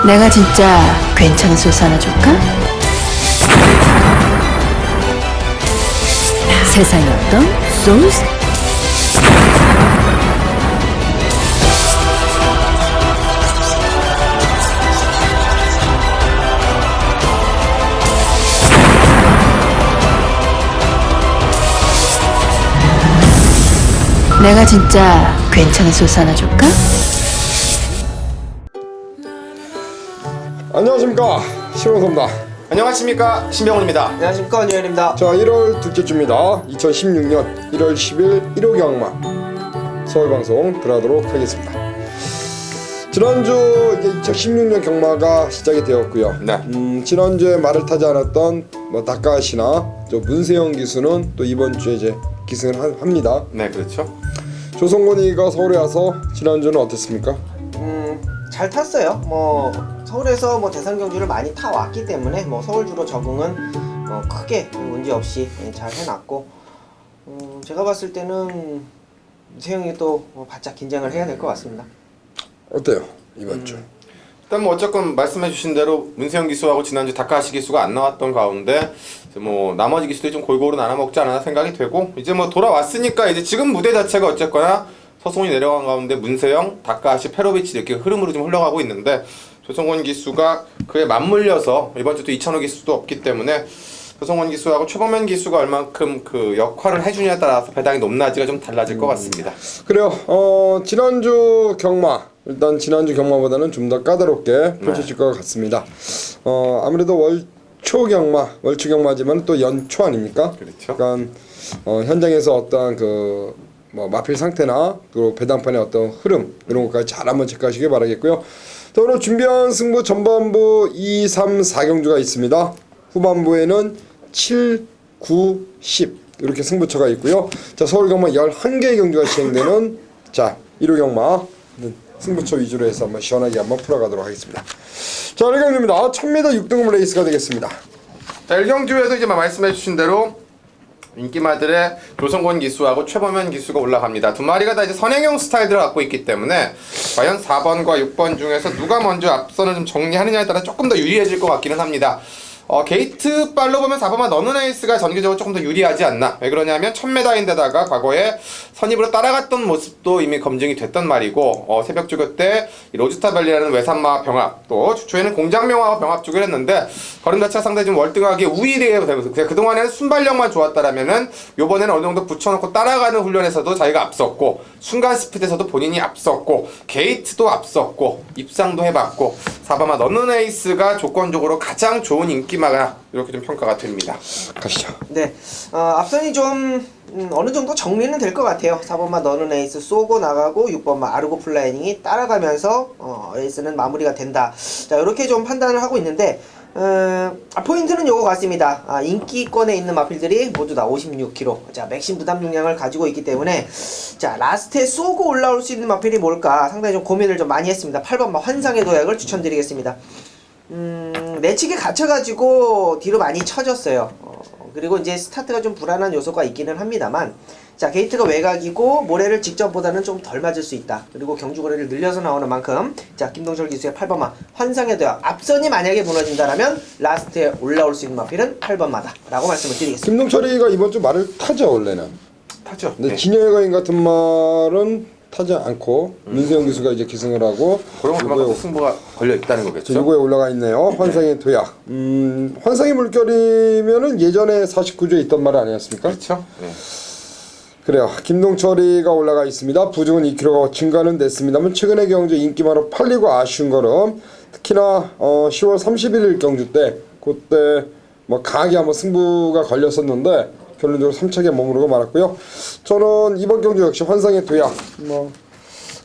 내가 진짜 괜찮은 소스 하나 줄까? 세상에 어떤 소스? 내가 진짜 괜찮은 소스 하나 줄까? 안녕하십니까, 신원섭입니다. 안녕하십니까, 신병훈입니다. 안녕하십니까, 원효연입니다. 자, 1월 둘째 주입니다. 2016년 1월 10일 1호 경마 서울방송 들어가도록 하겠습니다. 지난주 이제 2016년 경마가 시작이 되었고요. 네. 지난주에 말을 타지 않았던 다카시나 문세영 기수는 또 이번 주에 이제 기승을 합니다. 네, 그렇죠. 조성곤이가 서울에 와서 지난주는 어땠습니까? 잘 탔어요. 서울에서 대상 경주를 많이 타 왔기 때문에 서울주로 적응은 크게 문제 없이 잘 해놨고, 제가 봤을 때는 세영이 또 바짝 긴장을 해야 될 것 같습니다. 어때요 이번 주? 일단 어쨌건 말씀해주신 대로 문세영 기수하고 지난주 다카시 기수가 안 나왔던 가운데 이제 나머지 기수들이 좀 골고루 나눠 먹지 않았나 생각이 되고, 이제 돌아왔으니까 이제 지금 무대 자체가 어쨌거나 서송이 내려간 가운데 문세영, 다카시, 페로비치 이렇게 흐름으로 좀 흘러가고 있는데, 조성곤 기수가 그에 맞물려서 이번 주도 이찬호 기수도 없기 때문에 조성곤 기수하고 최범현 기수가 얼만큼 그 역할을 해주냐에 따라서 배당이 높낮이가 좀 달라질 것 같습니다. 그래요. 지난주 경마, 일단 지난주 경마보다는 좀 더 까다롭게 펼쳐질 것 같습니다. 아무래도 월초 경마지만 또 연초 아닙니까? 그렇죠. 그러니까 현장에서 어떠한 마필 상태나 또 배당판의 어떤 흐름 이런 것까지 잘 한번 체크하시길 바라겠고요. 자, 오늘 준비한 승부 전반부 2, 3, 4경주가 있습니다. 후반부에는 7, 9, 10 이렇게 승부처가 있고요. 자, 서울 경마 11개의 경주가 시행되는 1호 경마 승부처 위주로 해서 한번 시원하게 한번 풀어가도록 하겠습니다. 자, 1경주입니다. 1000m 6등급 레이스가 되겠습니다. 자, 1경주에서 이제 말씀해주신 대로 인기마들의 조성곤 기수하고 최범현 기수가 올라갑니다. 두 마리가 다 이제 선행형 스타일들을 갖고 있기 때문에 과연 4번과 6번 중에서 누가 먼저 앞선을 좀 정리하느냐에 따라 조금 더 유리해질 것 같기는 합니다. 게이트 빨로 보면 4번마 너는 에이스가 전개적으로 조금 더 유리하지 않나. 왜 그러냐면 1000m인데다가 과거에 선입으로 따라갔던 모습도 이미 검증이 됐던 말이고, 새벽 주교 때 로즈타밸리라는 외산마 병합, 또 주초에는 공장명화와 병합 주교를 했는데 걸음 자체가 상당히 좀 월등하게 우위되게 되면서 그동안에는 순발력만 좋았다라면은 요번에는 어느 정도 붙여놓고 따라가는 훈련에서도 자기가 앞섰고, 순간 스피드에서도 본인이 앞섰고, 게이트도 앞섰고, 입상도 해봤고, 4번마 너는 에이스가 조건적으로 가장 좋은 인기마가 이렇게 좀 평가가 됩니다. 가시죠. 네, 앞선이 좀 어느 정도 정리는 될 것 같아요. 4번마 너는 에이스 쏘고 나가고 6번마 아르고 플라이닝이 따라가면서 에이스는 마무리가 된다. 자, 이렇게 좀 판단을 하고 있는데, 포인트는 요거 같습니다. 인기권에 있는 마필들이 모두 다 56kg, 자, 맥심 부담 용량을 가지고 있기 때문에, 자, 라스트에 쏘고 올라올 수 있는 마필이 뭘까 상당히 좀 고민을 좀 많이 했습니다. 8번마 환상의 도약을 추천드리겠습니다. 내치기 갇혀가지고 뒤로 많이 쳐졌어요. 그리고 이제 스타트가 좀 불안한 요소가 있기는 합니다만, 자, 게이트가 외곽이고 모래를 직전보다는 좀 덜 맞을 수 있다. 그리고 경주거리를 늘려서 나오는 만큼, 자, 김동철 기수의 8번마 환상의 도약, 앞선이 만약에 무너진다라면 라스트에 올라올 수 있는 마필은 8번마다 라고 말씀을 드리겠습니다. 김동철이가 이번 주 말을 타죠 원래는. 타죠. 근데 네. 진여의 거인 같은 말은 타지 않고 문세영 기수가 이제 기승을 하고 그런 것만큼 승부가 걸려 있다는 거겠죠. 요거에 올라가 있네요. 환상의 도약. 환상의 물결이면은 예전에 49조에 있던 말 아니었습니까? 그렇죠. 네. 그래요. 김동철이가 올라가 있습니다. 부중은 2kg가 증가는 됐습니다만 최근의 경주 인기마로 팔리고 아쉬운 거는 특히나 10월 31일 경주 때 그때 강하게 한번 승부가 걸렸었는데 결론적으로 3차기에 머무르고 말았고요. 저는 이번 경주 역시 환상의 도약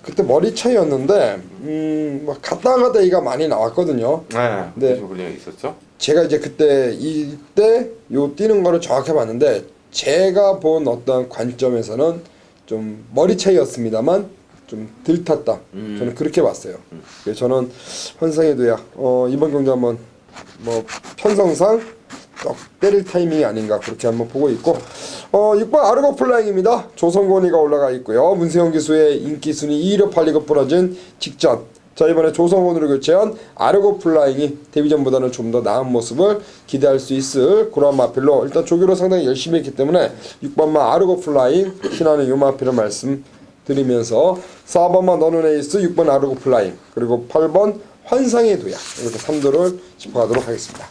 그때 머리 차이였는데 갔다 가다 이가 많이 나왔거든요. 네. 네. 분량이 있었죠. 제가 이제 그때 이때 요 뛰는 거를 정확히 봤는데 제가 본 어떤 관점에서는 좀 머리 차이였습니다만 좀 덜 탔다. 저는 그렇게 봤어요. 그래서 저는 환상의 도약 이번 경주 한번 편성상 딱 때릴 타이밍이 아닌가 그렇게 한번 보고 있고 6번 아르고 플라잉입니다. 조성곤이가 올라가 있고요. 문세영 기수의 인기 순위 2위로 팔리고 부러진 직전 자, 이번에 조성원으로 교체한 아르고 플라잉이 데뷔전보다는 좀 더 나은 모습을 기대할 수 있을 그런 마필로 일단 조교로 상당히 열심히 했기 때문에 6번마 아르고 플라잉 신하는 요 마필을 말씀드리면서 4번마 너는 에이스, 6번 아르고 플라잉, 그리고 8번 환상의 도약, 이렇게 3도를 짚어가도록 하겠습니다.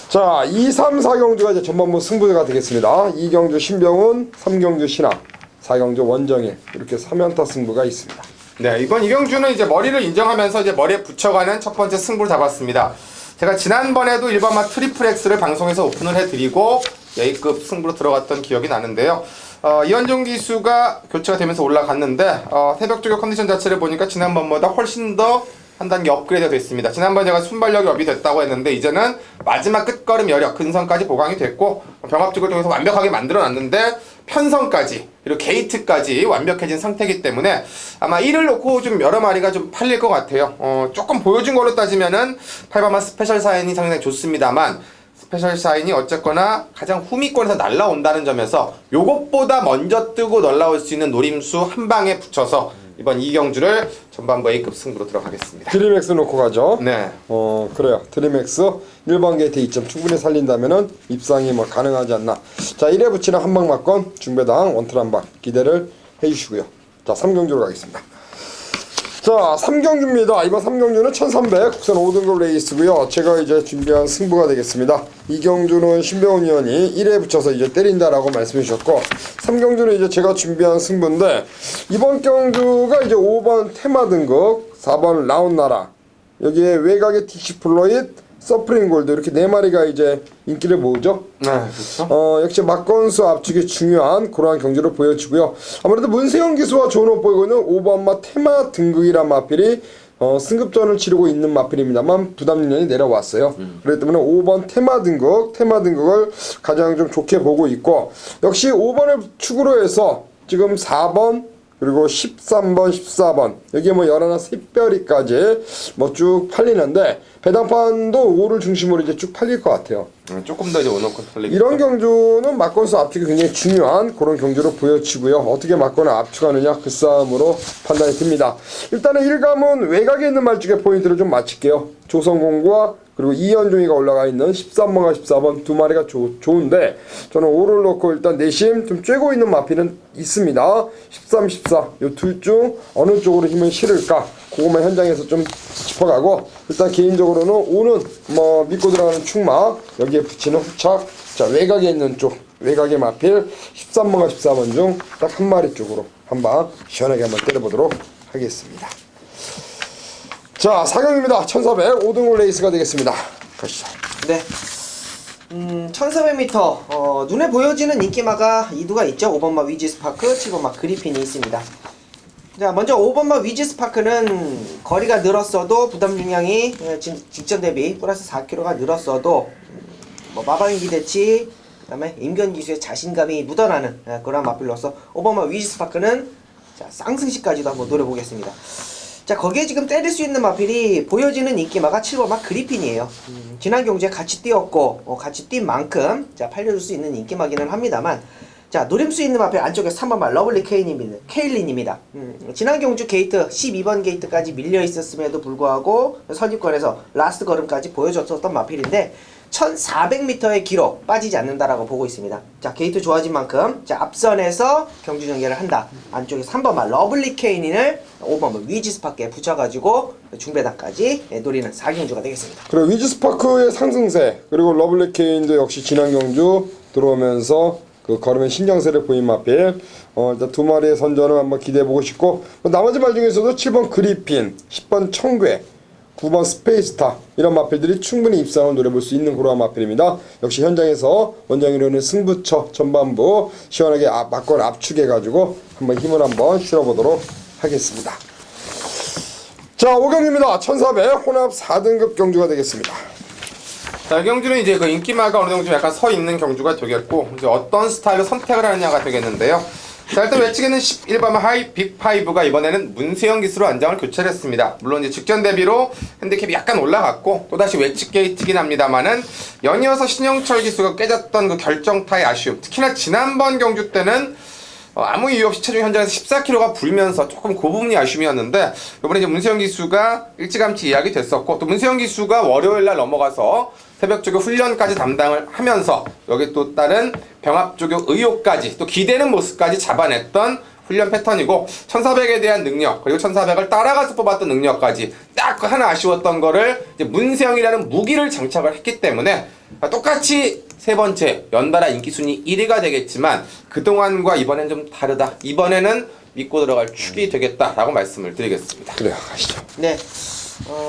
자, 2, 3, 4경주가 이제 전반부 승부가 되겠습니다. 2경주 신병훈, 3경주 신하, 4경주 원정일, 이렇게 3연타 승부가 있습니다. 네, 이번 이경주는 이제 머리를 인정하면서 이제 머리에 붙여가는 첫 번째 승부를 잡았습니다. 제가 지난번에도 1번마 트리플 X를 방송에서 오픈을 해드리고 A급 승부로 들어갔던 기억이 나는데요. 이현종 기수가 교체가 되면서 올라갔는데 새벽 쪽의 컨디션 자체를 보니까 지난번보다 훨씬 더 한 단계 업그레이드가 됐습니다. 지난번 제가 순발력이 업이 됐다고 했는데 이제는 마지막 끝걸음 여력, 근성까지 보강이 됐고 병합죽을 통해서 완벽하게 만들어놨는데 편성까지 그리고 게이트까지 완벽해진 상태이기 때문에 아마 이를 놓고 좀 여러 마리가 좀 팔릴 것 같아요. 조금 보여준 걸로 따지면은 8번마 스페셜 사인이 상당히 좋습니다만 스페셜 사인이 어쨌거나 가장 후미권에서 날라온다는 점에서 요것보다 먼저 뜨고 날라올 수 있는 노림수 한 방에 붙여서 이번 이경주를 전반부 A급 승부로 들어가겠습니다. 드림엑스 놓고 가죠. 네. 그래요. 드림엑스 1번 게이트 2점 충분히 살린다면은 입상이 뭐 가능하지 않나. 자, 1회 붙이는 한방 맞건 중배당 원틀 한방 기대를 해주시고요. 자, 3경주로 가겠습니다. 자, 3경주입니다. 이번 3경주는 1300 국산 5등급 레이스고요. 제가 이제 준비한 승부가 되겠습니다. 2경주는 신병훈 의원이 1회 붙여서 이제 때린다라고 말씀해 주셨고 3경주는 이제 제가 준비한 승부인데 이번 경주가 이제 5번 테마 등급, 4번 라운나라, 여기에 외곽의 티시 플로잇, 서프링 골드 이렇게 4마리가 이제 인기를 모으죠. 네, 그렇죠. 역시 막건수 압축이 중요한 그러한 경주를 보여주고요. 아무래도 문세영 기수와 조노 보이고는 5번마 테마 등극이란 마필이 승급전을 치르고 있는 마필입니다만 부담 인연이 내려왔어요. 그렇기 때문에 5번 테마 등극을 가장 좀 좋게 보고 있고 역시 5번을 축으로 해서 지금 4번 그리고 13번, 14번 여기에 뭐 11, 샛별이까지 뭐 쭉 팔리는데 배당판도 5를 중심으로 이제 쭉 팔릴 것 같아요. 조금 더 이제 오너컷 팔리기. 이런 경주는 맞건수 압축이 굉장히 중요한 그런 경주로 보여지고요. 어떻게 맞건을 압축하느냐 그 싸움으로 판단이 듭니다. 일단은 1감은 외곽에 있는 말쪽에 포인트를 좀 맞힐게요. 조성공과 그리고 이현종이가 올라가 있는 13번과 14번 두 마리가 좋은데 저는 5를 놓고 일단 내심 좀 쬐고 있는 마피는 있습니다. 13, 14 요 둘 중 어느 쪽으로 힘을 실을까 그것만 현장에서 좀 짚어가고 일단 개인적으로는 5는 뭐 믿고 들어가는 충마 여기에 붙이는 후착 자 외곽에 있는 쪽 외곽의 마필 13번과 14번 중 딱 한 마리 쪽으로 한방 시원하게 한번 때려보도록 하겠습니다. 자, 4경입니다. 1400 5등급 레이스가 되겠습니다. 가시죠. 네. 1400m 눈에 보여지는 인기마가 2두가 있죠. 5번마 위지스파크, 7번마 그리핀이 있습니다. 자, 먼저 5번마 위지스파크는 거리가 늘었어도 부담 중량이 직전 대비 플러스 4kg가 늘었어도 뭐 마방인 기대치 그다음에 임견 기수의 자신감이 묻어나는 그런 마필로서 5번마 위지스파크는 자, 쌍승시까지도 한번 노려보겠습니다. 자, 거기에 지금 때릴 수 있는 마필이 보여지는 인기마가 7번마 그리핀이에요. 지난 경주에 같이 뛰었고 같이 뛴 만큼 자 팔려줄 수 있는 인기마기는 합니다만 자 노림 수 있는 마필 안쪽에 3번마 러블리 케일린입니다. 지난 경주 게이트 12번 게이트까지 밀려 있었음에도 불구하고 선입권에서 라스트 걸음까지 보여줬었던 마필인데 1400m의 기록 빠지지 않는다라고 보고 있습니다. 자 게이트 좋아진 만큼 자 앞선에서 경주 전개를 한다. 안쪽에 3번마 러블리 케이린을 5번마 위지스파크에 붙여가지고 중배당까지 노리는 4경주가 되겠습니다. 그리고 위즈스파크의 상승세 그리고 러블리 케인도 역시 지난 경주 들어오면서 그 걸음의 신장세를 보인 마필 일단 두 마리의 선전을 한번 기대해보고 싶고 나머지 말 중에서도 7번 그리핀, 10번 청괴 9번 스페이스타 이런 마필들이 충분히 입상을 노려볼 수 있는 그러한 마필입니다. 역시 현장에서 원장이로는 승부처 전반부 시원하게 맞건 압축해가지고 한번 힘을 한번 실어보도록 하겠습니다. 자 5경기입니다. 1400 혼합 4등급 경주가 되겠습니다. 자, 이 경주는 이제 그 인기마가 어느 정도 좀 약간 서 있는 경주가 되겠고 이제 어떤 스타일로 선택을 하느냐가 되겠는데요. 자, 일단 외측에는 11번 하이 빅5가 이번에는 문세영 기수로 안장을 교체를 했습니다. 물론 이제 직전 대비로 핸디캡이 약간 올라갔고 또다시 외측 게이트긴 합니다만은 연이어서 신영철 기수가 깨졌던 그 결정타의 아쉬움 특히나 지난번 경주 때는 아무 이유 없이 체중 현장에서 14kg가 불면서 조금 그 부분이 아쉬움이었는데 이번에 이제 문세영 기수가 일찌감치 예약이 됐었고 또 문세영 기수가 월요일 날 넘어가서 새벽 조교 훈련까지 담당을 하면서 여기 또 다른 병합 조교 의욕까지 또 기대는 모습까지 잡아냈던 훈련 패턴이고 1400에 대한 능력 그리고 1400을 따라가서 뽑았던 능력까지 딱 하나 아쉬웠던 거를 이제 문세영이라는 무기를 장착을 했기 때문에 똑같이 세 번째 연달아 인기 순위 1위가 되겠지만 그동안과 이번엔 좀 다르다. 이번에는 믿고 들어갈 축이 되겠다라고 말씀을 드리겠습니다. 그래요, 가시죠. 네.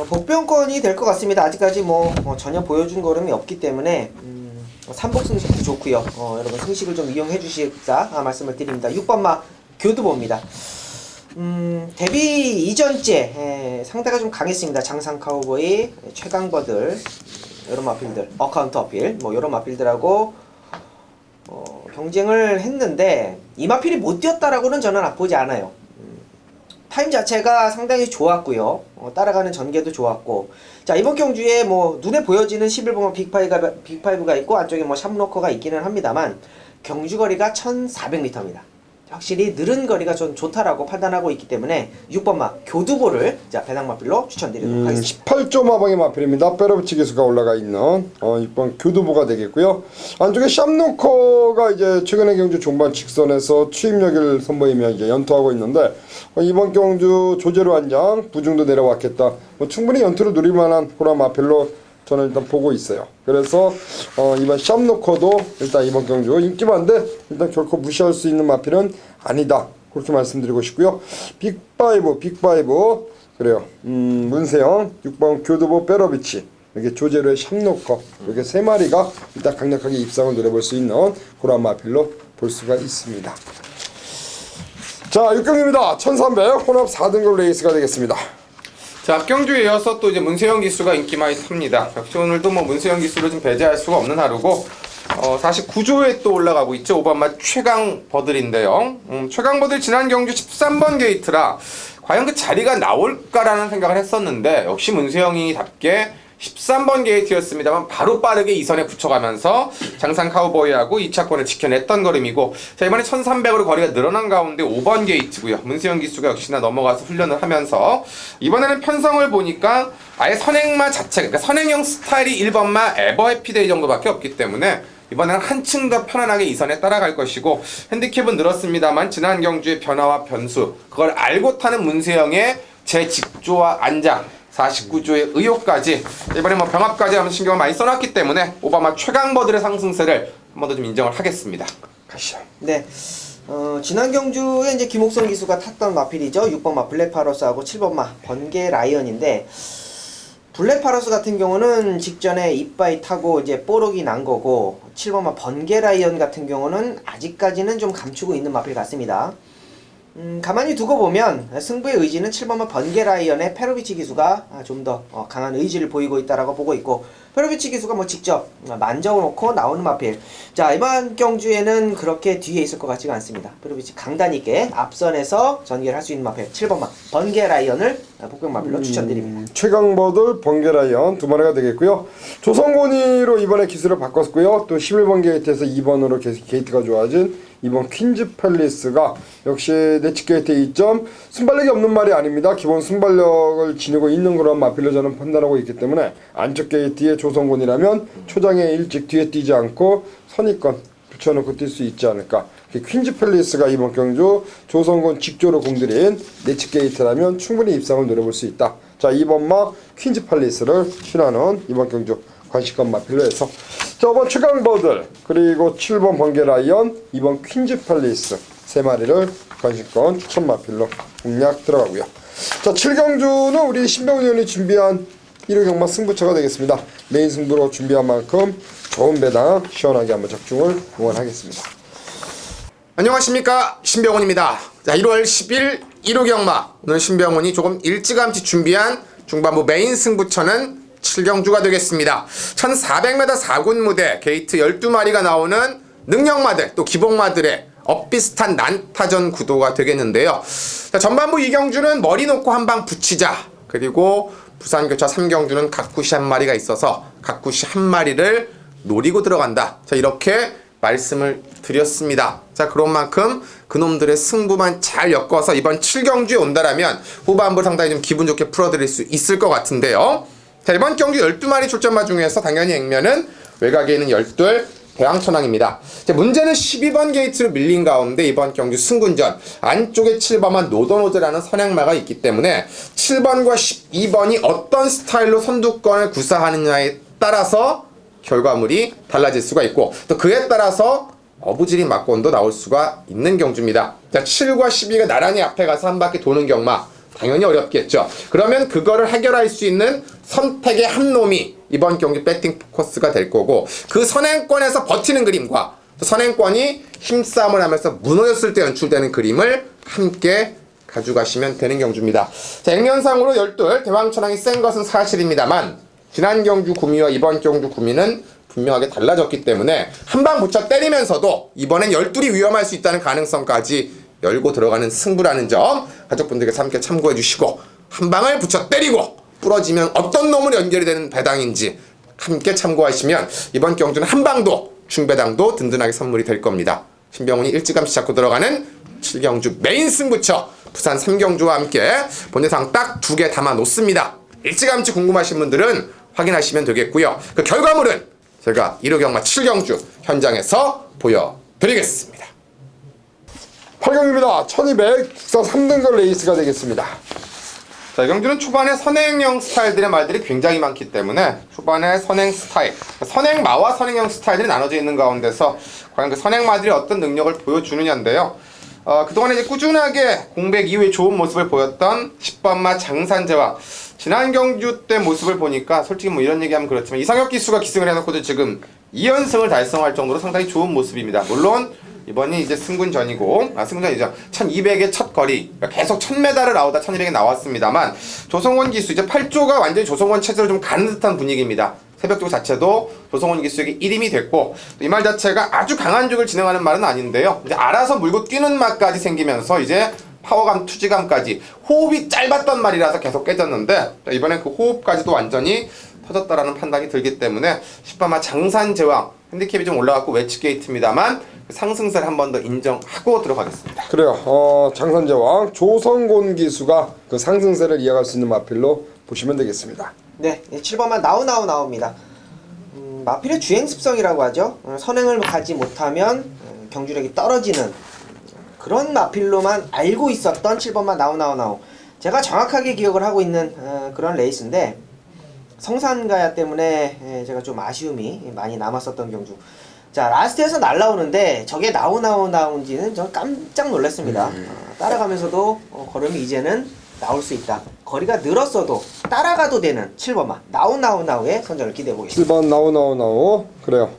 복병권이 될 것 같습니다. 아직까지 전혀 보여준 걸음이 없기 때문에 삼복 승식도 좋고요. 여러분 승식을 좀 이용해 주시겠다 말씀을 드립니다. 6번마 교두보입니다. 데뷔 이전째 상대가 좀 강했습니다. 장상 카우보이, 최강버들, 이런 마필들, 어카운트 어필, 이런 마필들하고 경쟁을 했는데 이 마필이 못 뛰었다라고는 저는 보지 않아요. 타임 자체가 상당히 좋았고요. 따라가는 전개도 좋았고. 자, 이번 경주에 눈에 보여지는 11번마 빅5가 있고 안쪽에 샵로커가 있기는 합니다만 경주 거리가 1400m입니다. 확실히 느른 거리가 좀 좋다라고 판단하고 있기 때문에 6번마 교두보를 배당 마필로 추천드리도록 하겠습니다. 18조 마방의 마필입니다. 페로비치 기수가 올라가 있는 6번 교두보가 되겠고요. 안쪽에 샵노커가 이제 최근의 경주 종반 직선에서 추임력을 선보이며 이제 연투하고 있는데 이번 경주 조제로 한장 부중도 내려왔겠다. 충분히 연투를 누릴만한 호라 마필로 저는 일단 보고 있어요. 그래서 이번 샵노커도 일단 이번 경주 인기 많은데 일단 결코 무시할 수 있는 마필은 아니다. 그렇게 말씀드리고 싶고요. 빅5 그래요. 문세영 6번 교두보 페로비치 이렇게 조제로의 샵노커 이렇게 세 마리가 일단 강력하게 입상을 노려볼 수 있는 그런 마필로 볼 수가 있습니다. 자, 6경기입니다. 1300 혼합 4등급 레이스가 되겠습니다. 자, 앞경주에 이어서 또 이제 문세영 기수가 인기 많이 탑니다. 역시 오늘도 문세영 기수를 좀 배제할 수가 없는 하루고 49조에 또 올라가고 있죠. 5번마 최강 버들인데요. 최강 버들 지난 경주 13번 게이트라 과연 그 자리가 나올까라는 생각을 했었는데 역시 문세영이답게 13번 게이트였습니다만 바로 빠르게 2선에 붙여가면서 장상 카우보이하고 2차권을 지켜냈던 걸음이고 자, 이번에 1300으로 거리가 늘어난 가운데 5번 게이트고요. 문세영 기수가 역시나 넘어가서 훈련을 하면서 이번에는 편성을 보니까 아예 선행마 자체가 그러니까 선행형 스타일이 1번마 에버해피데이 정도밖에 없기 때문에 이번에는 한층 더 편안하게 2선에 따라갈 것이고 핸디캡은 늘었습니다만 지난 경주의 변화와 변수 그걸 알고 타는 문세영의 제 직조와 안장 49조의 의욕까지 이번에 병합까지 하면서 신경을 많이 써놨기 때문에 오바마 최강버들의 상승세를 한 번 더 좀 인정을 하겠습니다. 가시죠. 네. 지난 경주에 이제 김옥성 기수가 탔던 마필이죠. 6번마 블랙파러스하고 7번마 번개 라이언인데 블랙파러스 같은 경우는 직전에 이빠이 타고 이제 뽀록이 난 거고 7번마 번개 라이언 같은 경우는 아직까지는 좀 감추고 있는 마필 같습니다. 가만히 두고 보면 승부의 의지는 7번마 번개 라이언의 페로비치 기수가 좀 더 강한 의지를 보이고 있다라고 보고 있고 페로비치 기수가 직접 만져놓고 나오는 마필. 자, 이번 경주에는 그렇게 뒤에 있을 것 같지가 않습니다. 페로비치 강단 있게 앞선에서 전개를 할 수 있는 마필 7번마 번개 라이언을 복병 마필로 추천드립니다. 최강버들 번개 라이언 두 마리가 되겠고요. 조선고니로 이번에 기수를 바꿨고요. 또 11번 게이트에서 2번으로 게이트가 좋아진 이번 퀸즈 팰리스가 역시 내치 게이트의 이점 순발력이 없는 말이 아닙니다. 기본 순발력을 지니고 있는 그런 마필로 저는 판단하고 있기 때문에 안쪽 게이트의 조선곤이라면 초장에 일찍 뒤에 뛰지 않고 선입권 붙여놓고 뛸 수 있지 않을까. 퀸즈 팰리스가 이번 경주 조선곤 직조로 공들인 내치 게이트라면 충분히 입상을 노려볼 수 있다. 자, 2번마 퀸즈 팰리스를 신하는 이번 경주 관심권 마필로 해서 저번 최강버들 그리고 7번 번개 라이언 2번 퀸즈 팰리스 세 마리를 관심권 추천 마필로 공략 들어가고요. 자, 7경주는 우리 신병훈 의원이 준비한 1호 경마 승부처가 되겠습니다. 메인 승부로 준비한 만큼 좋은 배당 시원하게 한번 적중을 응원하겠습니다. 안녕하십니까, 신병훈입니다. 자, 1월 10일 1호 경마 오늘 신병훈이 조금 일찌감치 준비한 중반부 메인 승부처는 7경주가 되겠습니다. 1400m 4군 무대 게이트 12마리가 나오는 능력마들 또 기복마들의 엇비슷한 난타전 구도가 되겠는데요. 자, 전반부 2경주는 머리 놓고 한 방 붙이자 그리고 부산교차 3경주는 각구시 한 마리가 있어서 각구시 한 마리를 노리고 들어간다. 자, 이렇게 말씀을 드렸습니다. 자, 그런 만큼 그놈들의 승부만 잘 엮어서 이번 7경주에 온다라면 후반부 상당히 좀 기분 좋게 풀어드릴 수 있을 것 같은데요. 자, 이번 경주 12마리 출전마 중에서 당연히 액면은 외곽에 있는 12 대왕천왕입니다. 문제는 12번 게이트로 밀린 가운데 이번 경주 승군전 안쪽에 7번만 노도노드라는 선행마가 있기 때문에 7번과 12번이 어떤 스타일로 선두권을 구사하느냐에 따라서 결과물이 달라질 수가 있고 또 그에 따라서 어부지리 막권도 나올 수가 있는 경주입니다. 자, 7과 12가 나란히 앞에 가서 한 바퀴 도는 경마 당연히 어렵겠죠. 그러면 그거를 해결할 수 있는 선택의 한 놈이 이번 경기 배팅 포커스가 될 거고 그 선행권에서 버티는 그림과 또 선행권이 힘싸움을 하면서 무너졌을 때 연출되는 그림을 함께 가져가시면 되는 경주입니다. 자, 액면상으로 12 대왕천왕이 센 것은 사실입니다만 지난 경주 구미와 이번 경주 구미는 분명하게 달라졌기 때문에 한 방 붙여 때리면서도 이번엔 12이 위험할 수 있다는 가능성까지 열고 들어가는 승부라는 점 가족분들께서 함께 참고해 주시고 한 방을 붙여 때리고 부러지면 어떤 놈으로 연결이 되는 배당인지 함께 참고하시면 이번 경주는 한 방도 중배당도 든든하게 선물이 될 겁니다. 신병훈이 일찌감치 잡고 들어가는 7경주 메인 승부처 부산 3경주와 함께 본예상 딱 2개 담아 놓습니다. 일찌감치 궁금하신 분들은 확인하시면 되겠고요. 그 결과물은 제가 1호 경마 7경주 현장에서 보여드리겠습니다. 8경입니다. 1200 국사 3등급 레이스가 되겠습니다. 자, 이 경주는 초반에 선행형 스타일들의 말들이 굉장히 많기 때문에 초반에 선행 스타일, 선행마와 선행형 스타일들이 나눠져 있는 가운데서 과연 그 선행마들이 어떤 능력을 보여주느냐인데요. 그동안에 이제 꾸준하게 공백 이후에 좋은 모습을 보였던 10번마 장산제왕 지난 경주 때 모습을 보니까 솔직히 뭐 이런 얘기하면 그렇지만 이상혁 기수가 기승을 해놓고도 지금 2연승을 달성할 정도로 상당히 좋은 모습입니다. 물론 이번이 이제 승군전이고 승군전이죠. 1200의 첫 거리 계속 1000m를 나오다 1200에 나왔습니다만 조성원 기수 이제 8조가 완전히 조성원 체제로 좀 가는 듯한 분위기입니다. 새벽조 자체도 조성원 기수에게 1임이 됐고 이 말 자체가 아주 강한 쪽을 진행하는 말은 아닌데요. 이제 알아서 물고 뛰는 맛까지 생기면서 이제 파워감, 투지감까지 호흡이 짧았던 말이라서 계속 깨졌는데 이번엔 그 호흡까지도 완전히 터졌다라는 판단이 들기 때문에 10번마 장산제왕 핸디캡이 좀 올라갔고 웨치 게이트입니다만 상승세를 한 번 더 인정하고 들어가겠습니다. 그래요. 장산제왕 조성곤 기수가 그 상승세를 이어갈 수 있는 마필로 보시면 되겠습니다. 네, 7번만 나옵니다. 마필의 주행 습성이라고 하죠. 선행을 가지 못하면 경주력이 떨어지는 그런 마필로만 알고 있었던 7번만 나오. 제가 정확하게 기억을 하고 있는 그런 레이스인데 성산가야 때문에 제가 좀 아쉬움이 많이 남았었던 경주. 자, 라스트에서 날라오는데 저게 나온지는 저 깜짝 놀랐습니다. 따라가면서도 걸음이 이제는 나올 수 있다. 거리가 늘었어도 따라가도 되는 7번만 나우의 선전을 기대해 보겠습니다. 7번 나오. 그래요.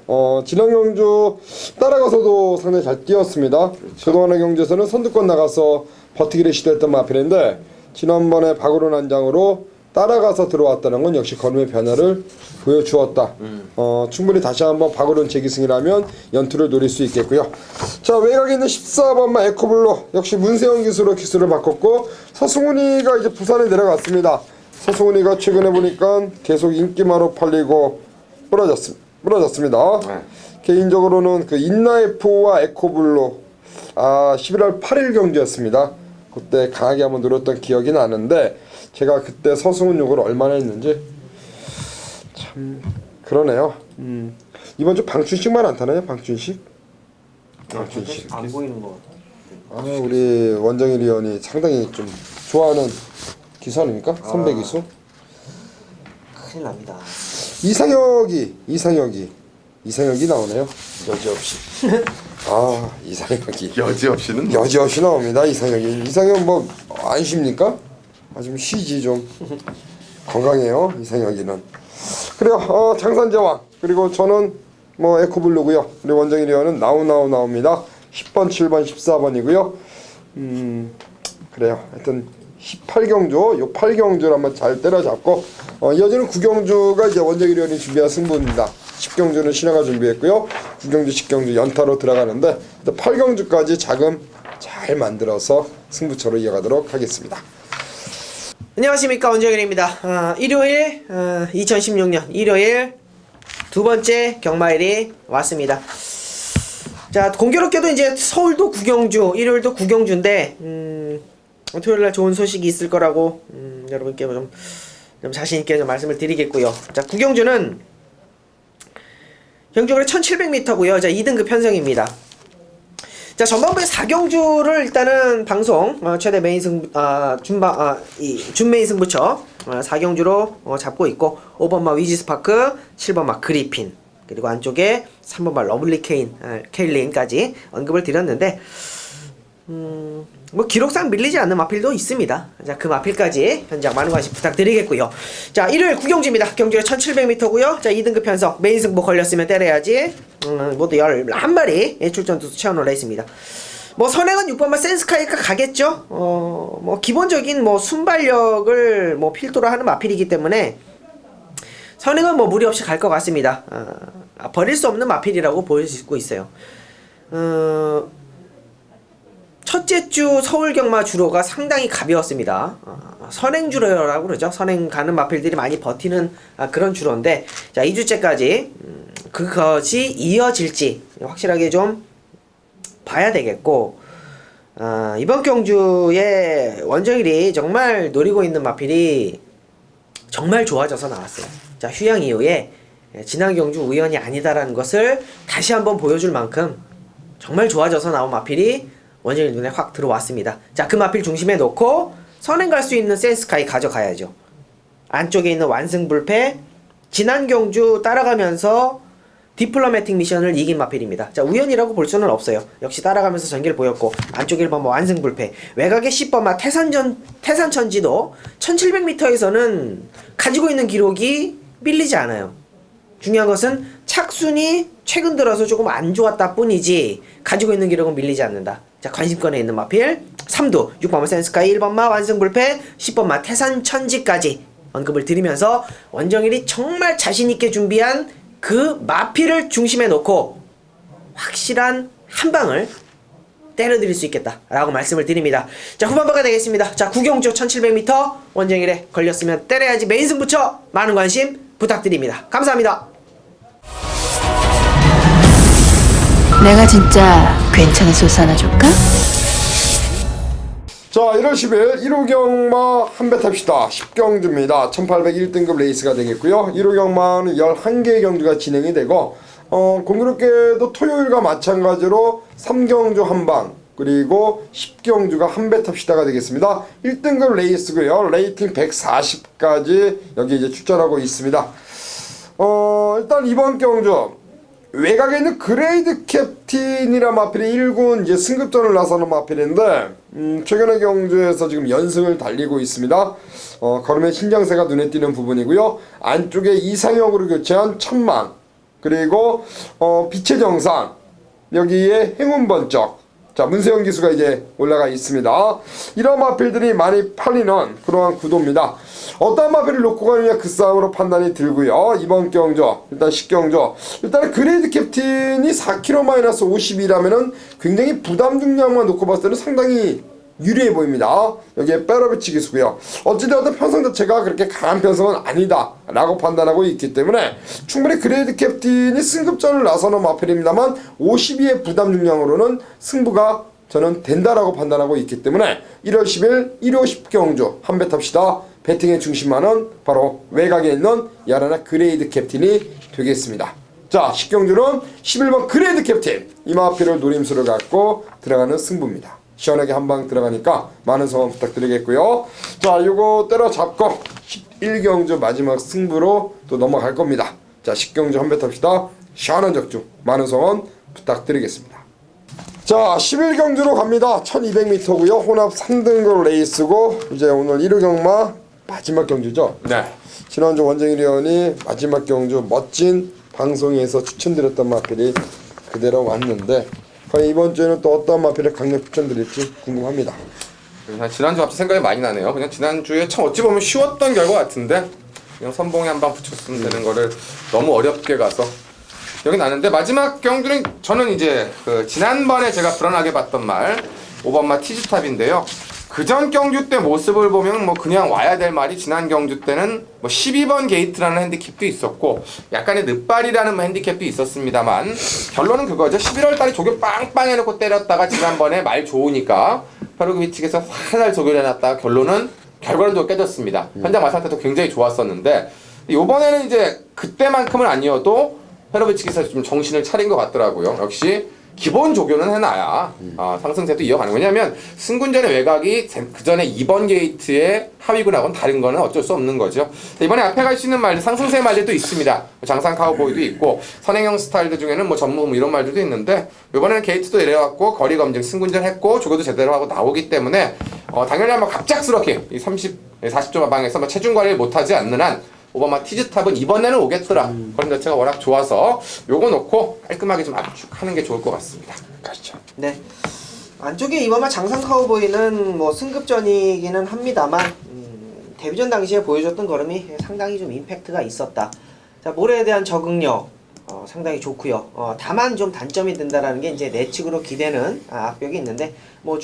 지난 경주 따라가서도 상당히 잘 뛰었습니다. 그동안의 경주에서는 선두권 나가서 버티기를 시도했던 마필인데 지난번에 박오른 한장으로 따라가서 들어왔다는 건 역시 걸음의 변화를 보여주었다. 충분히 다시 한번 박오른 재기승이라면 연투를 노릴 수 있겠고요. 자, 외곽에 있는 14번마 에코블로 역시 문세영 기수로 기수를 바꿨고 서승훈이가 이제 부산에 내려갔습니다. 서승훈이가 최근에 보니까 계속 인기마로 팔리고 부러졌습니다. 개인적으로는 그 인나이프와 에코블로 11월 8일 경주였습니다. 그때 강하게 한번 노렸던 기억이 나는데 제가 그때 서승훈 욕을 얼마나 했는지 참 그러네요. 이번 주 방춘식만 안 타나요? 방춘식 안 보이는 거 같아요. 우리 원정일 위원이 상당히 좀 좋아하는 기수 아닙니까? 선배 기수. 큰일 납니다. 이상혁이 나오네요. 여지없이. 이상혁이 여지없이 나옵니다. 이상혁 뭐 안 쉽니까? 좀 쉬지 좀. 건강해요 이상혁이는. 그래요. 장산제왕 그리고 저는 뭐 에코블루고요. 우리 원정일 위원은 나옵니다. 10번, 7번, 14번이고요. 그래요. 하여튼 18경주, 요 8경주를 한번 잘 때려잡고 이어지는 9경주가 이제 원정일 위원이 준비한 승부입니다. 10경주는 신화가 준비했고요. 9경주, 10경주 연타로 들어가는데 8경주까지 자금 잘 만들어서 승부처로 이어가도록 하겠습니다. 안녕하십니까, 원정일입니다. 일요일 2016년 일요일 두 번째 경마일이 왔습니다. 자, 공교롭게도 이제 서울도 구경주, 일요일도 구경주인데 토요일날 좋은 소식이 있을 거라고 여러분께 좀 자신 있게 좀 말씀을 드리겠고요. 자, 구경주는 경주거리 1700m고요. 자, 2등급 편성입니다. 자, 전반부에 4경주를 일단은 방송 최대 메인 승부 준메인 승부처 4경주로 잡고 있고 5번마 위지스파크, 7번마 그리핀, 그리고 안쪽에 3번마 러블리 케일린까지 언급을 드렸는데 뭐 기록상 밀리지 않는 마필도 있습니다. 자, 그 마필까지 현장 많은 관심 부탁드리겠고요. 자, 일요일 구경주입니다. 경주에 1700m고요. 자, 2등급 편성 메인 승부 걸렸으면 때려야지. 모두 11마리 출전 투수 채워놓은 레이스입니다. 뭐 선행은 6번만 센스카이가 가겠죠. 뭐 기본적인 뭐 순발력을 뭐 필두로 하는 마필이기 때문에 선행은 뭐 무리 없이 갈 것 같습니다. 버릴 수 없는 마필이라고 보일 수 있고 있어요. 첫째 주 서울 경마 주로가 상당히 가벼웠습니다. 선행 주로라고 그러죠. 선행 가는 마필들이 많이 버티는 그런 주로인데, 자, 2주째까지 그것이 이어질지 확실하게 좀 봐야 되겠고, 이번 경주에 원정일이 정말 노리고 있는 마필이 정말 좋아져서 나왔어요. 자, 휴양 이후에 지난 경주 우연이 아니다라는 것을 다시 한번 보여줄 만큼 정말 좋아져서 나온 마필이 원정일 눈에 확 들어왔습니다. 자, 그 마필 중심에 놓고 선행 갈 수 있는 센스카이 가져가야죠. 안쪽에 있는 완승불패, 지난 경주 따라가면서 디플로매틱 미션을 이긴 마필입니다. 자, 우연이라고 볼 수는 없어요. 역시 따라가면서 전기를 보였고, 안쪽 1번 완승불패, 외곽의 10번마 태산천지도 1700m에서는 가지고 있는 기록이 밀리지 않아요. 중요한 것은 착순이 최근 들어서 조금 안 좋았다 뿐이지 가지고 있는 기록은 밀리지 않는다. 자, 관심권에 있는 마필 3두 6번마 센스카이, 1번마 완승불패, 10번마 태산천지까지 언급을 드리면서 원정일이 정말 자신있게 준비한 그 마필을 중심에 놓고 확실한 한 방을 때려드릴 수 있겠다 라고 말씀을 드립니다. 자, 후반부가 되겠습니다. 자, 구경주 1700m 원정일에 걸렸으면 때려야지 메인 승부처 많은 관심 부탁드립니다. 감사합니다. 내가 진짜 괜찮은 소스 하나 줄까? 자, 1월 10일 1호 경마 한배 탑시다. 10경주입니다. 1801등급 레이스가 되겠고요. 1호 경마는 11개의 경주가 진행이 되고, 공교롭게도 토요일과 마찬가지로 3경주 한방, 그리고 10경주가 한배 탑시다가 되겠습니다. 1등급 레이스고요. 레이팅 140까지 여기 이제 출전하고 있습니다. 일단 이번 경주 외곽에 있는 그레이드 캡틴이란 마필이 1군 이제 승급전을 나서는 마필인데, 최근의 경주에서 지금 연승을 달리고 있습니다. 걸음의 신장세가 눈에 띄는 부분이고요. 안쪽에 이상형으로 교체한 천만, 그리고 빛의 정상, 여기에 행운 번쩍, 자, 문세영 기수가 이제 올라가 있습니다. 이런 마필들이 많이 팔리는 그러한 구도입니다. 어떤 마필을 놓고 가느냐 그 싸움으로 판단이 들고요. 이번 경주 일단 10경주 일단 그레이드 캡틴이 4kg-52라면은 굉장히 부담 중량만 놓고 봤을 때는 상당히 유리해 보입니다. 여기에 빼러비치 기수고요. 어찌되었든 편성 자체가 그렇게 강한 편성은 아니다 라고 판단하고 있기 때문에 충분히 그레이드 캡틴이 승급전을 나서는 마필입니다만 52의 부담 중량으로는 승부가 저는 된다라고 판단하고 있기 때문에 1월 10일 1호 10경주 한배 탑시다. 배팅의 중심만은 바로 외곽에 있는 야라나 그레이드 캡틴이 되겠습니다. 자, 10경주는 11번 그레이드 캡틴 이 마필을 노림수를 갖고 들어가는 승부입니다. 시원하게 한방 들어가니까 많은 성원 부탁드리겠고요. 자, 요거 때려잡고 11경주 마지막 승부로 또 넘어갈 겁니다. 자, 10경주 한배 탑시다. 시원한 적중 많은 성원 부탁드리겠습니다. 자, 11경주로 갑니다. 1200m고요. 혼합 3등급 레이스고 이제 오늘 1호 경마 마지막 경주죠. 네. 지난주 원정일 의원이 마지막 경주 멋진 방송에서 추천드렸던 마필이 그대로 왔는데 과연 이번 주에는 또 어떤 마필을 강력 추천드릴지 궁금합니다. 지난주 갑자기 생각이 많이 나네요. 그냥 지난주에 참 어찌 보면 쉬웠던 결과 같은데 그냥 선봉에 한 방 붙였으면 되는 거를 너무 어렵게 가서 여기 나는데 마지막 경주는 저는 이제 그 지난번에 제가 불안하게 봤던 말 5번마 티즈탑인데요. 그전 경주 때 모습을 보면 뭐 그냥 와야 될 말이 지난 경주 때는 뭐 12번 게이트라는 핸디캡도 있었고 약간의 늦발이라는 핸디캡도 있었습니다만 결론은 그거죠. 11월 달에 조교 빵빵 해놓고 때렸다가 지난번에 말 좋으니까 페로그비 측에서 살살 조교를 해놨다가 결과는 또 깨졌습니다. 현장 마상 때도 굉장히 좋았었는데 이번에는 이제 그때만큼은 아니어도 페로그비 측에서 좀 정신을 차린 것 같더라고요. 역시 기본 조교는 해놔야 상승세도 이어가는 거예요. 왜냐면 승군전의 외곽이 그 전에 2번 게이트의 하위군하고는 다른 거는 어쩔 수 없는 거죠. 이번에 앞에 갈 수 있는 말들, 상승세 말들도 있습니다. 장산 카우보이도 있고 선행형 스타일들 중에는 뭐 전무 이런 말들도 있는데 이번에는 게이트도 내려왔고 거리 검증 승군전 했고 조교도 제대로 하고 나오기 때문에 당연히 한번 갑작스럽게 이 40조 마방에서 뭐 체중 관리를 못하지 않는 한 오바마 티즈탑은 이번에는 오겠더라. 그런 자체가 워낙 좋아서 요거 놓고 깔끔하게 좀 압축하는 게 좋을 것 같습니다. 그렇죠. 네. 안쪽에 이번만 장상 카우보이는 뭐 승급전이기는 합니다만 데뷔전 당시에 보여줬던 걸음이 상당히 좀 임팩트가 있었다. 자, 모래에 대한 적응력 상당히 좋고요. 다만 좀 단점이 된다라는 게 이제 내측으로 기대는 악벽이 있는데 뭐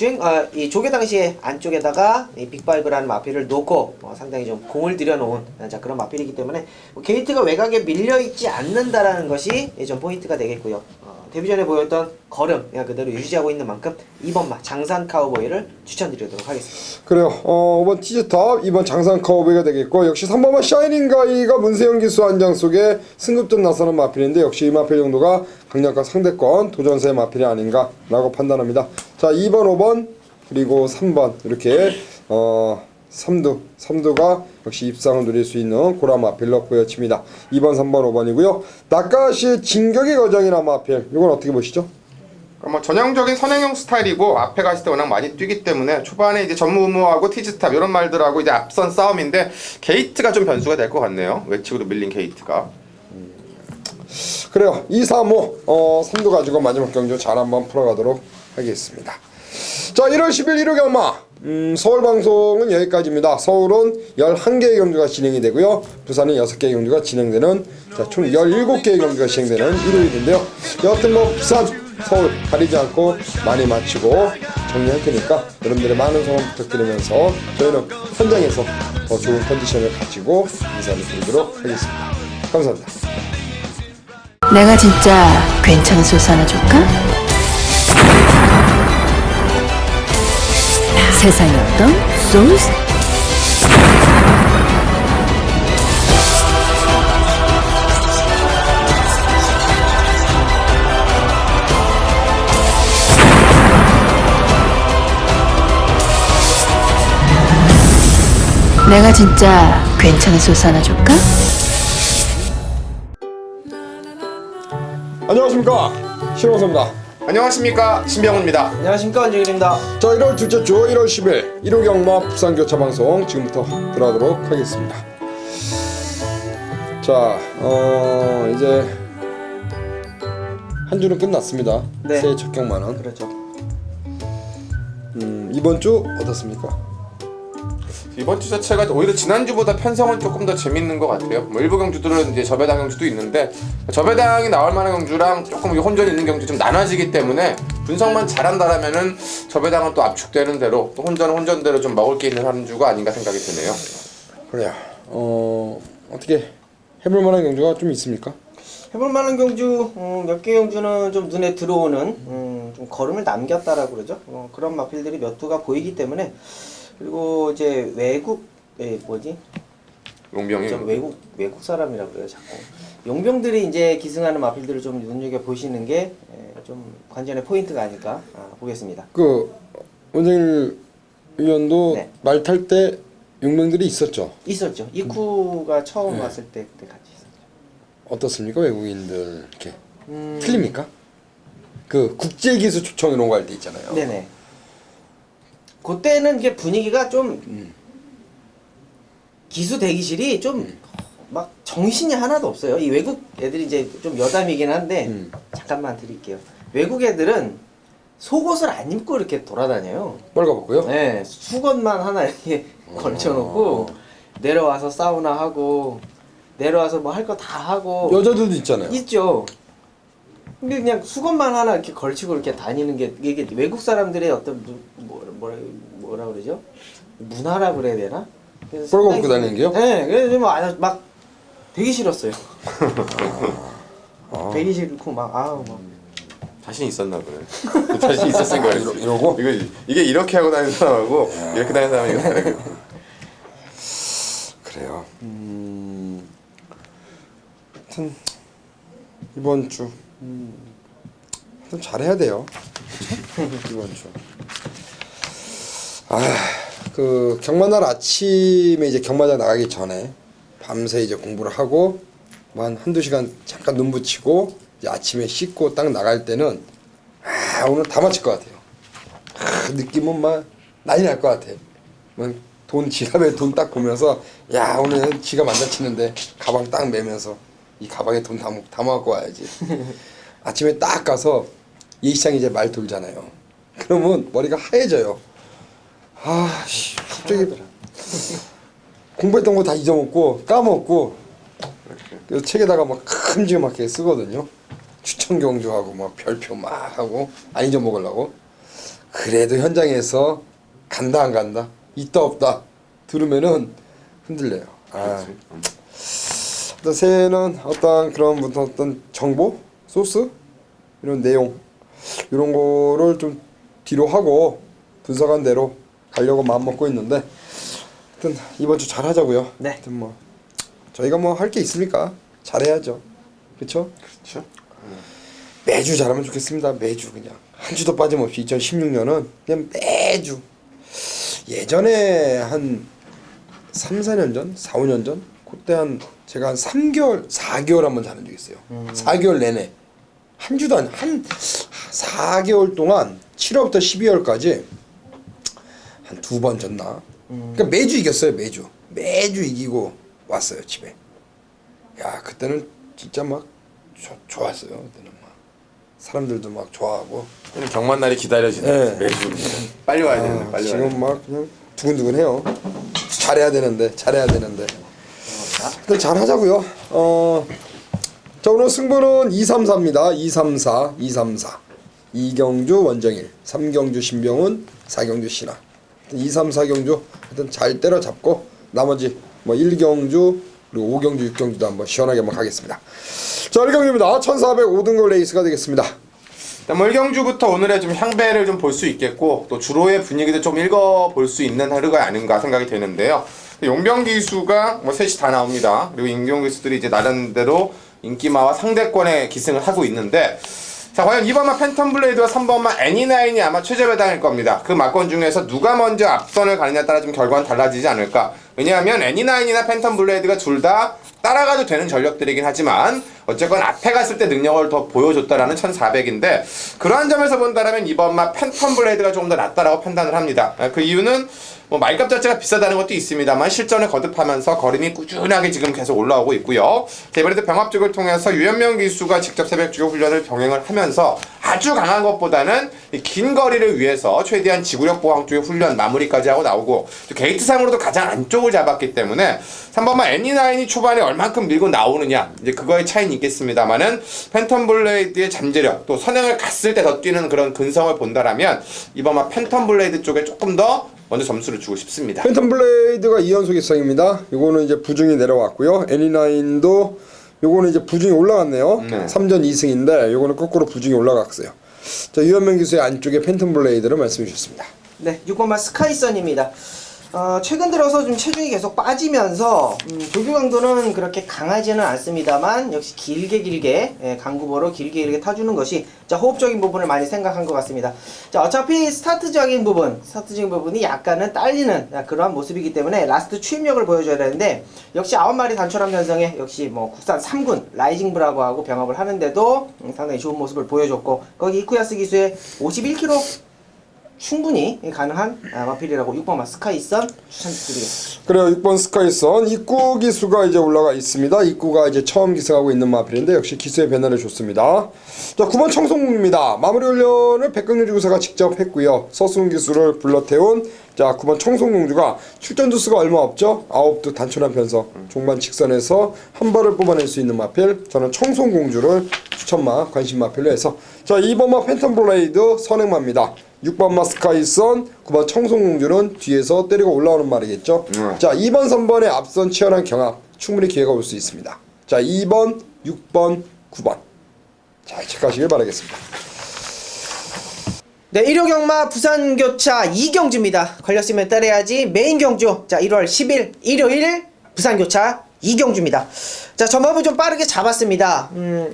이 조개 당시에 안쪽에다가 이 빅5라는 마필을 놓고 상당히 좀 공을 들여놓은 그런 마필이기 때문에 뭐 게이트가 외곽에 밀려 있지 않는다라는 것이 좀 포인트가 되겠고요. 데뷔 전에 보였던 걸음 그냥 그대로 유지하고 있는 만큼 2번마 장산 카우보이를 추천드리도록 하겠습니다. 그래요. 5번 티즈탑, 2번 장산 카우보이가 되겠고 역시 3번은 샤이닝 가이가 문세영 기수 한 장 속에 승급전 나서는 마필인데 역시 이 마필 정도가 강력한 상대권 도전세 마필이 아닌가라고 판단합니다. 자, 2번, 5번 그리고 3번 이렇게 삼두가 역시 입상을 누릴 수 있는 고라 마필로 보여집니다. 2번, 3번, 5번이고요. 나카시의 진격의 거장이나 마필 이건 어떻게 보시죠? 뭐 전형적인 선행형 스타일이고 앞에 갔을 때 워낙 많이 뛰기 때문에 초반에 이제 전무후무하고 티즈탑 이런 말들하고 이제 앞선 싸움인데 게이트가 좀 변수가 될 것 같네요. 외측으로 밀린 게이트가. 그래요. 2, 3, 5 3두 가지고 마지막 경주 잘 한번 풀어가도록 하겠습니다. 자, 1월 10일 1호 경마 서울 방송은 여기까지입니다. 서울은 11개의 경주가 진행이 되고요. 부산은 6개의 경주가 진행되는 총 17개의 경주가 진행되는 일요일인데요. 여하튼 뭐 부산, 서울 가리지 않고 많이 마치고 정리할 테니까 여러분들의 많은 성원 부탁드리면서 저희는 현장에서 더 좋은 컨디션을 가지고 인사를 드리도록 하겠습니다. 감사합니다. 내가 진짜 괜찮은 소스 하나 줄까? 세상에 어떤 소스? 내가 진짜 괜찮은 소스 하나 줄까? 안녕하십니까, 신호섭입니다. 안녕하십니까, 신병훈입니다. 안녕하십니까, 안정일입니다. 자, 1월 둘째 주 1월 10일 1호 경마 부산교차 방송 지금부터 들어가도록 하겠습니다. 자, 이제 한 주는 끝났습니다. 네. 새해 첫 경마는. 그렇죠. 이번 주 어떻습니까? 이번 주 자체가 오히려 지난주보다 편성은 조금 더 재밌는 것 같아요. 뭐 일부 경주들은 이제 저배당 경주도 있는데 저배당이 나올 만한 경주랑 조금 혼전 있는 경주 좀 나눠지기 때문에 분석만 잘한다라면은 저배당은 또 압축되는 대로 또 혼전은 혼전대로 좀 먹을 게 있는 한 주가 아닌가 생각이 드네요. 그래요. 어떻게 해볼 만한 경주가 좀 있습니까? 해볼 만한 경주 몇 개 경주는 좀 눈에 들어오는 좀 걸음을 남겼다라고 그러죠. 그런 마필들이 몇 두가 보이기 때문에 그리고 이제 용병이 좀 외국 사람이라 그래요 자꾸. 용병들이 이제 기승하는 마필들을 좀 눈여겨 보시는 게 좀 관전의 포인트가 아닐까 보겠습니다. 그 원장일 의원도 네. 말 탈 때 용병들이 있었죠. 있었죠. 이쿠가 처음 왔을 때 그때 같이 있었죠. 어떻습니까, 외국인들 이렇게 틀립니까? 그 국제기수 초청 이런 거 할 때 있잖아요. 네네. 그때는 이게 분위기가 좀 기수 대기실이 좀 막 정신이 하나도 없어요. 이 외국 애들이 이제 좀 여담이긴 한데 잠깐만 드릴게요. 외국 애들은 속옷을 안 입고 이렇게 돌아다녀요. 빨가벗고요? 네, 수건만 하나 이렇게 걸쳐놓고 내려와서 사우나 하고 내려와서 뭐 할 거 다 하고 여자들도 있잖아요. 있죠. 근데 그냥 수건만 하나 이렇게 걸치고 이렇게 다니는 게 이게 외국 사람들의 어떤 뭐라 그러죠? 문화라 그래야 되나? 그래서 뻘거 상당히- 입고 다니는 게요? 네, 그래서 막 되게 싫었어요. 되게 싫고 막 아우 막. 자신 있었나 보네. 자신 있었을 거예요. 이러고? 이게 이렇게 하고 다니는 사람하고 이렇게 다니는 사람이 다르거든요. 그래요. 하여튼 이번 주 좀 잘해야 돼요. 이번 주. 그 경마날 아침에 이제 경마장 나가기 전에 밤새 이제 공부를 하고 뭐 한 한두 시간 잠깐 눈 붙이고 이제 아침에 씻고 딱 나갈 때는 오늘 다 맞힐 것 같아요. 느낌은 막 난리 날 것 같아. 돈 지갑에 돈 딱 보면서 야 오늘 지갑 안 다치는데 가방 딱 매면서 이 가방에 돈 담아갖고 와야지. 아침에 딱 가서 예시장 이제 말 돌잖아요. 그러면 머리가 하얘져요. 아씨 갑자기 공부했던 거 다 잊어먹고 까먹고 그래서 책에다가 막 큼지막하게 쓰거든요. 추천 경주하고 막 별표 막 하고 안 잊어먹으려고. 그래도 현장에서 간다 안 간다 있다 없다 들으면은 흔들려요. 어떤 새해는 어떤 그런 어떤 정보 소스 이런 내용 이런 거를 좀 뒤로 하고 분석한 대로 가려고 마음 먹고 있는데 하여튼 이번 주 잘 하자고요. 네. 하여튼 뭐 저희가 뭐 할 게 있습니까? 잘해야죠. 그렇죠? 그렇죠. 매주 잘하면 좋겠습니다. 매주 그냥 한 주도 빠짐없이 2016년은 그냥 매주 예전에 한 3, 4년 전, 4, 5년 전 그때 제가 한 3개월, 4개월 한번 자는 적이 있어요. 4개월 내내 한 주도 한 4개월 동안 7월부터 12월까지 한 2번 졌나? 그러니까 매주 이겼어요. 매주 이기고 왔어요 집에. 야 그때는 진짜 막 좋았어요. 그때는 막 사람들도 막 좋아하고. 경만 날이 기다려지네. 네. 매주 빨리 와야 되는데 빨리 와야 지금 되는데. 막 그냥 두근두근해요. 잘해야 되는데. 일단 잘하자고요. 자 오늘 승부는 234입니다. 234. 이경주 원정일, 3경주 신병훈, 4경주 신하. 2, 3, 4경주 하여튼 잘 때려잡고 나머지 뭐 1경주 그리고 5경주, 6경주도 한번 시원하게 한번 가겠습니다. 자 1경주입니다. 1405등급 레이스가 되겠습니다. 멀경주부터 오늘의 좀 향배를 좀 볼 수 있겠고 또 주로의 분위기도 좀 읽어볼 수 있는 하루가 아닌가 생각이 되는데요. 용병 기수가 뭐 셋이 다 나옵니다. 그리고 임경 기수들이 이제 나름대로 인기마와 상대권의 기승을 하고 있는데 자 과연 2번마 팬텀 블레이드와 3번마 애니나인이 아마 최저 배당일 겁니다. 그 막권 중에서 누가 먼저 앞선을 가느냐에 따라 좀 결과는 달라지지 않을까. 왜냐하면 애니나인이나 팬텀 블레이드가 둘 다 따라가도 되는 전력들이긴 하지만 어쨌건 앞에 갔을 때 능력을 더 보여줬다라는 1400인데 그러한 점에서 본다면 이번마 팬텀 블레이드가 조금 더 낫다라고 판단을 합니다. 그 이유는 뭐 말값 자체가 비싸다는 것도 있습니다만 실전에 거듭하면서 거림이 꾸준하게 지금 계속 올라오고 있고요. 이번에도 병합죽을 통해서 유현명 기수가 직접 새벽주교 훈련을 병행을 하면서 아주 강한 것보다는 긴 거리를 위해서 최대한 지구력 보강 쪽의 훈련 마무리까지 하고 나오고 게이트상으로도 가장 안쪽을 잡았기 때문에 3번마 애니나인이 초반에 얼만큼 밀고 나오느냐 이제 그거의 차이는 있겠습니다만은 팬텀 블레이드의 잠재력 또 선행을 갔을 때 더 뛰는 그런 근성을 본다라면 이번마 팬텀 블레이드 쪽에 조금 더 먼저 점수를 주고 싶습니다. 팬텀 블레이드가 2연속 입상입니다. 요거는 이제 부중이 내려왔고요. 애니나인도 요거는 이제 부중이 올라갔네요. 3전 2승인데 요거는 거꾸로 부중이 올라갔어요. 자 유현명 기수의 안쪽에 팬텀 블레이드를 말씀해 주셨습니다. 네, 6번마 스카이선입니다. 최근 들어서 좀 체중이 계속 빠지면서 조교 강도는 그렇게 강하지는 않습니다만 역시 길게 강구보로 길게 타주는 것이 자 호흡적인 부분을 많이 생각한 것 같습니다. 자 어차피 스타트적인 부분이 약간은 딸리는 그러한 모습이기 때문에 라스트 추임력을 보여줘야 되는데 역시 9마리 단촐한 변성에 역시 뭐 국산 3군 라이징 브라고 하고 병합을 하는데도 상당히 좋은 모습을 보여줬고 거기 이쿠야스 기수의 51kg 충분히 가능한 마필이라고 6번 스카이선 추천드리겠습니다. 그래요. 6번 스카이선 입구 기수가 이제 올라가 있습니다. 입구가 이제 처음 기승하고 있는 마필인데 역시 기수의 변화를 줬습니다. 자 9번 청송입니다. 마무리 훈련을 백경주구사가 직접 했고요. 서수훈 기수를 불러 태운 자 9번 청송공주가 출전 두수가 얼마 없죠. 9두 단촐한 편성 종반 직선에서 한 발을 뽑아낼 수 있는 마필 저는 청송공주를 추천마 관심 마필로 해서 자 2번마 팬텀 블레이드 선행마입니다. 6번 마스카이선, 9번 청송공주는 뒤에서 때리고 올라오는 말이겠죠. 자, 2번, 3번의 앞선 치열한 경합 충분히 기회가 올 수 있습니다. 자, 2번, 6번, 9번. 자, 체크하시길 바라겠습니다. 네, 1호 경마 부산교차 2경주입니다. 걸렸으면 때려야지 메인 경주. 자, 1월 10일 일요일 부산교차 2경주입니다. 자, 전반부 좀 빠르게 잡았습니다.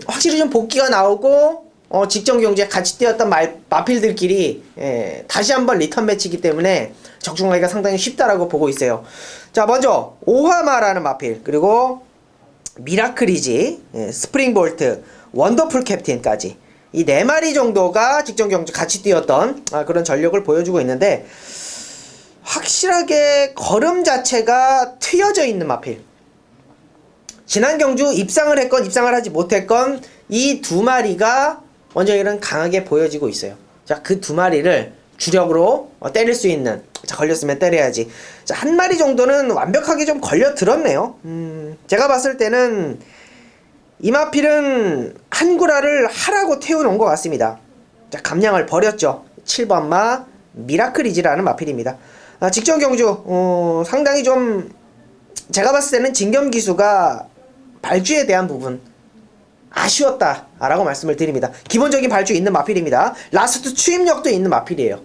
확실히 좀 복귀가 나오고 직전 경주에 같이 뛰었던 마필들끼리 다시 한번 리턴 매치이기 때문에 적중하기가 상당히 쉽다라고 보고 있어요. 자, 먼저 오하마라는 마필, 그리고 미라클이지, 스프링볼트, 원더풀 캡틴까지 이 4마리 정도가 직전 경주 같이 뛰었던 그런 전력을 보여주고 있는데, 확실하게 걸음 자체가 트여져 있는 마필. 지난 경주 입상을 했건 입상을 하지 못했건 이 2마리가 원정일은 강하게 보여지고 있어요. 자, 그 2마리를 주력으로 때릴 수 있는, 자, 걸렸으면 때려야지. 자, 1마리 정도는 완벽하게 좀 걸려 들었네요. 제가 봤을 때는 이 마필은 한구라를 하라고 태워놓은 것 같습니다. 자, 감량을 버렸죠. 7번 마 미라클이지라는 마필입니다. 직전 경주 상당히 좀 제가 봤을 때는 진겸 기수가 발주에 대한 부분 아쉬웠다라고 말씀을 드립니다. 기본적인 발주 있는 마필입니다. 라스트 추임력도 있는 마필이에요.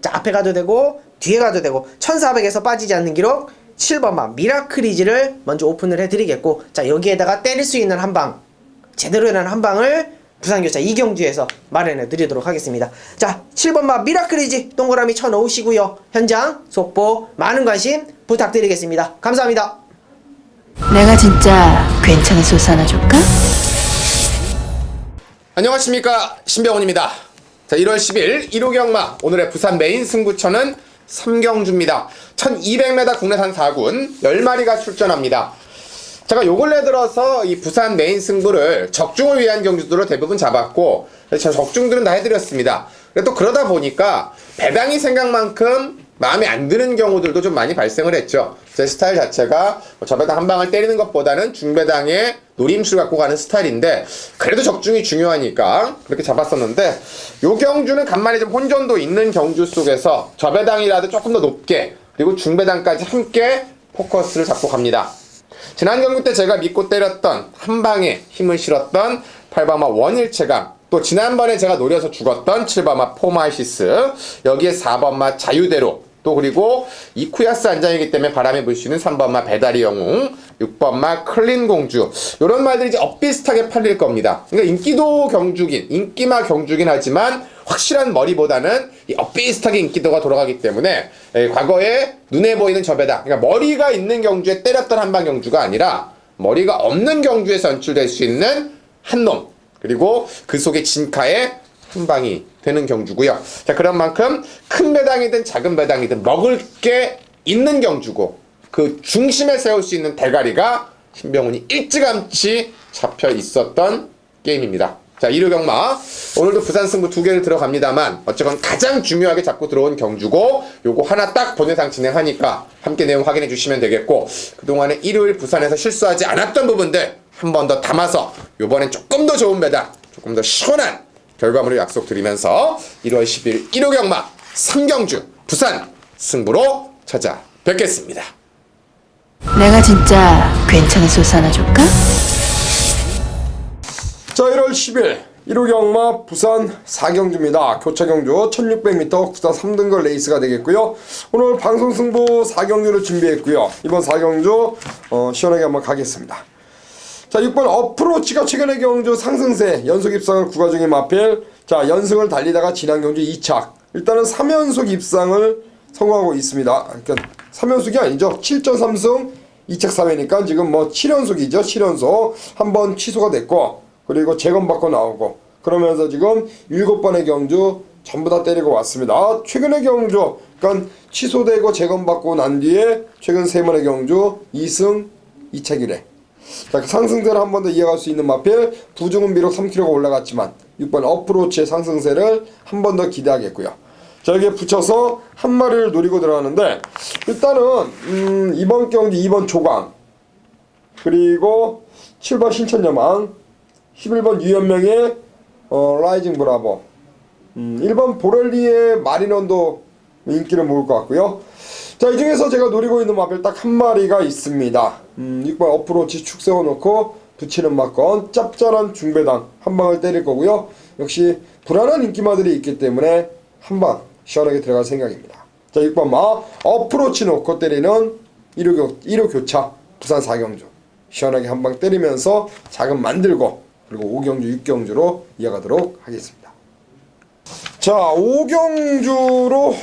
자, 앞에 가도 되고 뒤에 가도 되고 1400에서 빠지지 않는 기록 7번마 미라클이지를 먼저 오픈을 해드리겠고, 자, 여기에다가 때릴 수 있는 한방, 제대로 된 한방을 부산교차 2경주에서 마련해 드리도록 하겠습니다. 자, 7번마 미라클이지 동그라미 쳐 넣으시고요. 현장 속보 많은 관심 부탁드리겠습니다. 감사합니다. 내가 진짜 괜찮은 소스 하나 줄까? 안녕하십니까, 신병훈입니다. 자, 1월 10일 1호 경마, 오늘의 부산 메인 승부처는 3경주입니다. 1200m 국내산 4군 10마리가 출전합니다. 제가 요 근래 들어서 이 부산 메인 승부를 적중을 위한 경주들로 대부분 잡았고, 저 적중들은 다 해드렸습니다. 또 그러다 보니까 배당이 생각만큼 마음에 안 드는 경우들도 좀 많이 발생을 했죠. 제 스타일 자체가 저배당 한 방을 때리는 것보다는 중배당에 노림수를 갖고 가는 스타일인데, 그래도 적중이 중요하니까 그렇게 잡았었는데, 요 경주는 간만에 좀 혼전도 있는 경주 속에서 저배당이라도 조금 더 높게, 그리고 중배당까지 함께 포커스를 잡고 갑니다. 지난 경주 때 제가 믿고 때렸던 한방에 힘을 실었던 8번마 원일체감, 또 지난번에 제가 노려서 죽었던 7번마 포마이시스, 여기에 4번마 자유대로, 또 그리고 이쿠야스 안장이기 때문에 바람에 불 수 있는 3번마 배다리 영웅, 6번마 클린 공주, 요런 말들이 이제 엇비슷하게 팔릴 겁니다. 그러니까 인기마 경주긴 하지만 확실한 머리보다는 이 엇비슷하게 인기도가 돌아가기 때문에, 과거에 눈에 보이는 저배당, 그러니까 머리가 있는 경주에 때렸던 한방 경주가 아니라 머리가 없는 경주에서 연출될 수 있는 한놈, 그리고 그 속에 진카의 한방이 되는 경주고요. 자, 그런 만큼 큰 배당이든 작은 배당이든 먹을 게 있는 경주고, 그 중심에 세울 수 있는 대가리가 신병훈이 일찌감치 잡혀 있었던 게임입니다. 자, 1호 경마, 오늘도 부산 승부 2개를 들어갑니다만 어쨌건 가장 중요하게 잡고 들어온 경주고, 요거 하나 딱 본예상 진행하니까 함께 내용 확인해 주시면 되겠고, 그동안에 일요일 부산에서 실수하지 않았던 부분들 한 번 더 담아서 요번엔 조금 더 좋은 배당, 조금 더 시원한 결과물을 약속드리면서 1월 10일 1호 경마 3경주 부산 승부로 찾아뵙겠습니다. 내가 진짜 괜찮은 소스 하나 줄까? 자, 1월 10일 1호 경마 부산 4경주입니다. 교차 경주 1600m 국산 3등급 레이스가 되겠고요. 오늘 방송 승부 4경주를 준비했고요. 이번 4경주 시원하게 한번 가겠습니다. 자, 6번 어프로치가 최근의 경주 상승세 연속 입상을 구가 중인 마필. 자, 연승을 달리다가 지난 경주 2착, 일단은 3연속 입상을 성공하고 있습니다. 그러니까 3연속이 아니죠. 7.3승 2착 3회니까 지금 뭐 7연속이죠. 7연속 한 번 취소가 됐고, 그리고 재검받고 나오고, 그러면서 지금 7번의 경주 전부 다 때리고 왔습니다. 최근의 경주, 그러니까 취소되고 재검받고 난 뒤에 최근 3번의 경주 2승 2착 1회. 자, 그 상승세를 한 번 더 이어갈 수 있는 마필. 부중은 비록 3kg가 올라갔지만 6번 어프로치의 상승세를 한 번 더 기대하겠고요. 자, 여기에 붙여서 한 마리를 노리고 들어가는데, 일단은 이번 경기 2번 조강, 그리고 7번 신천여망, 11번 유연명의 라이징 브라보, 1번 보렐리의 마리넌도 인기를 모을 것 같고요. 자, 이 중에서 제가 노리고 있는 마필 딱 한 마리가 있습니다. 6번 어프로치 축 세워놓고 붙이는 막건 짭짤한 중배당 한 방을 때릴 거고요. 역시 불안한 인기마들이 있기 때문에 한 방 시원하게 들어갈 생각입니다. 자, 6번 마 어프로치 놓고 때리는 1호 교차 부산 4경주 시원하게 한 방 때리면서 자금 만들고 그리고 5경주 6경주로 이어가도록 하겠습니다. 자, 5경주로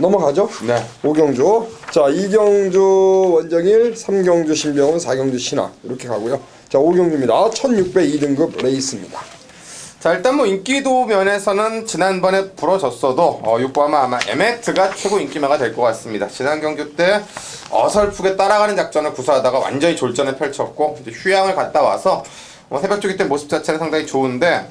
넘어가죠. 네. 5경주. 자, 2경주 원정일, 3경주 신병훈, 4경주 신화 이렇게 가고요. 자, 5경주입니다. 1602등급 레이스입니다. 자, 일단 뭐 인기도 면에서는 지난번에 부러졌어도 6번은 아마 에메트가 최고 인기마가 될 것 같습니다. 지난 경주 때 어설프게 따라가는 작전을 구사하다가 완전히 졸전을 펼쳤고 이제 휴양을 갔다 와서 새벽 조기 때 모습 자체는 상당히 좋은데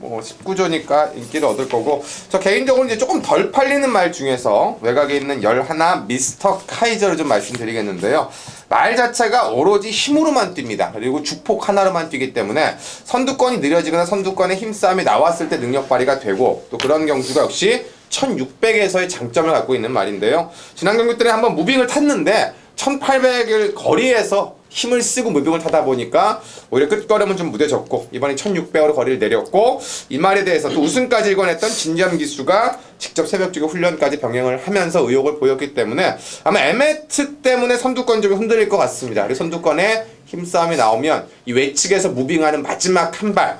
19조니까 인기를 얻을 거고, 저 개인적으로 이제 조금 덜 팔리는 말 중에서 외곽에 있는 11 미스터 카이저를 좀 말씀드리겠는데요. 말 자체가 오로지 힘으로만 뜁니다. 그리고 주폭 하나로만 뛰기 때문에 선두권이 느려지거나 선두권의 힘싸움이 나왔을 때 능력 발휘가 되고, 또 그런 경주가 역시 1600에서의 장점을 갖고 있는 말인데요. 지난 경주 때는 한번 무빙을 탔는데 1800을 거리에서 힘을 쓰고 무빙을 타다 보니까 오히려 끝걸음은 좀 무뎌졌고, 이번에 1600으로 거리를 내렸고, 이 말에 대해서 또 우승까지 일궈냈던 진지함 기수가 직접 새벽주기 훈련까지 병행을 하면서 의욕을 보였기 때문에 아마 에메트 때문에 선두권 좀 흔들릴 것 같습니다. 그리고 선두권에 힘싸움이 나오면 이 외측에서 무빙하는 마지막 한 발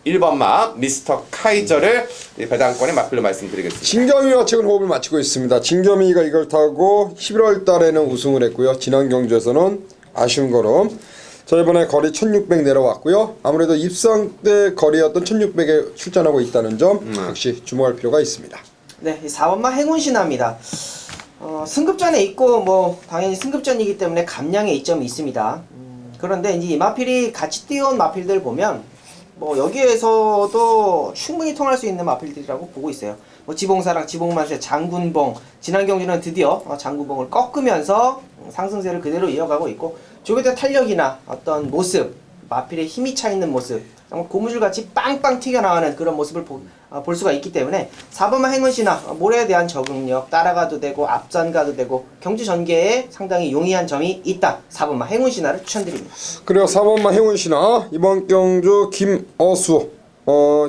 1번 마 미스터 카이저를 배당권의 마필로 말씀드리겠습니다. 진겸이와 최근 호흡을 맞추고 있습니다. 진겸이가 이걸 타고 11월 달에는 우승을 했고요. 지난 경주에서는 아쉬운 걸음. 자, 이번에 거리 1600 내려왔고요. 아무래도 입상 때 거리였던 1600에 출전하고 있다는 점 역시 주목할 필요가 있습니다. 네, 4번마 행운신화입니다. 승급전에 있고 뭐 당연히 승급전이기 때문에 감량의 이점이 있습니다. 그런데 이제 이 마필이 같이 뛰어온 마필들 보면 뭐 여기에서도 충분히 통할 수 있는 마필들이라고 보고 있어요. 뭐 지봉사랑 지봉만세, 장군봉, 지난 경주는 드디어 장군봉을 꺾으면서 상승세를 그대로 이어가고 있고, 조교대 탄력이나 어떤 모습, 마필의 힘이 차 있는 모습, 정말 고무줄같이 빵빵 튀겨나가는 그런 모습을 볼 수가 있기 때문에 4번마 행운신화 모래에 대한 적응력, 따라가도 되고 앞선 가도 되고 경주 전개에 상당히 용이한 점이 있다. 4번마 행운신화를 추천드립니다. 그리고 4번마 행운신화 이번 경주 김어수.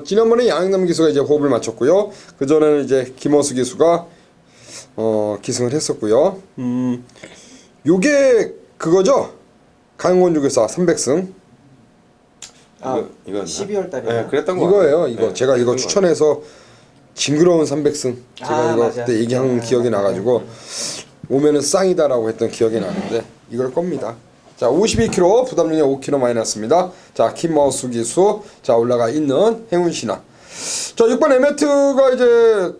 지난번에 양nam 기수가 이제 호흡을 맞췄고요. 그 전에는 이제 김어수 기수가 기승을 했었고요. 요게 그거죠? 강원주교사 300승. 이거 12월 달에. 네, 그랬던 거 이거예요. 이거 네, 제가 이거 추천해서 징그러운 300승 제가 이거 맞아. 그때 얘기한 기억이 나가지고 오면은 쌍이다라고 했던 기억이 나는데 이걸 겁니다. 자, 52kg 부담 능력 5kg 마이너스입니다. 자, 김어수 기수. 자, 올라가 있는 행운신화. 자, 6번 에메트가 이제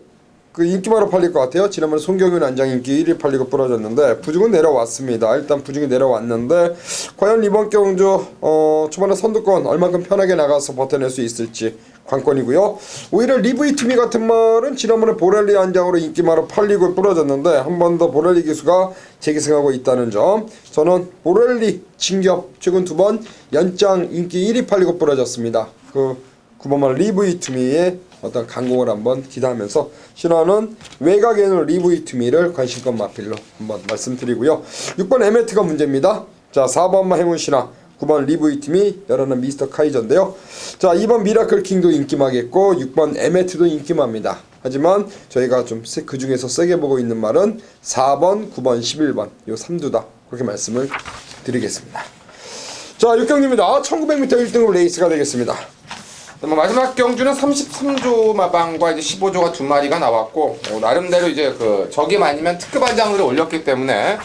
그 인기마로 팔릴 것 같아요. 지난번에 송경윤 안장 인기 1위 팔리고 부러졌는데 부중은 내려왔습니다. 일단 부중이 내려왔는데 과연 이번 경주 초반에 선두권 얼만큼 편하게 나가서 버텨낼 수 있을지 관건이고요. 오히려 리브이 투미 같은 말은 지난번에 보렐리 안장으로 인기마로 팔리고 부러졌는데 한 번 더 보렐리 기수가 재기승하고 있다는 점. 저는 보렐리 진겹 최근 2번 연장 인기 1위 팔리고 부러졌습니다. 그 9번만 리브이 투미의 어떤 강공을 한번 기대하면서 신화는 외곽에 있는 리브이 투미를 관심권 마필로 한번 말씀드리고요. 6번 에메트가 문제입니다. 자, 4번만 행운 신화, 9번 리브이 투미, 열하는 미스터 카이저인데요. 자, 2번 미라클 킹도 인기마겠고 6번 에메트도 인기마입니다. 하지만 저희가 좀 그 중에서 세게 보고 있는 말은 4번, 9번, 11번 요 3두다 그렇게 말씀을 드리겠습니다. 자, 6경주입니다. 1900m 1등급 레이스가 되겠습니다. 마지막 경주는 33조 마방과 이제 15조가 두 마리가 나왔고, 나름대로 이제 그 적임 아니면 특급 한장을 올렸기 때문에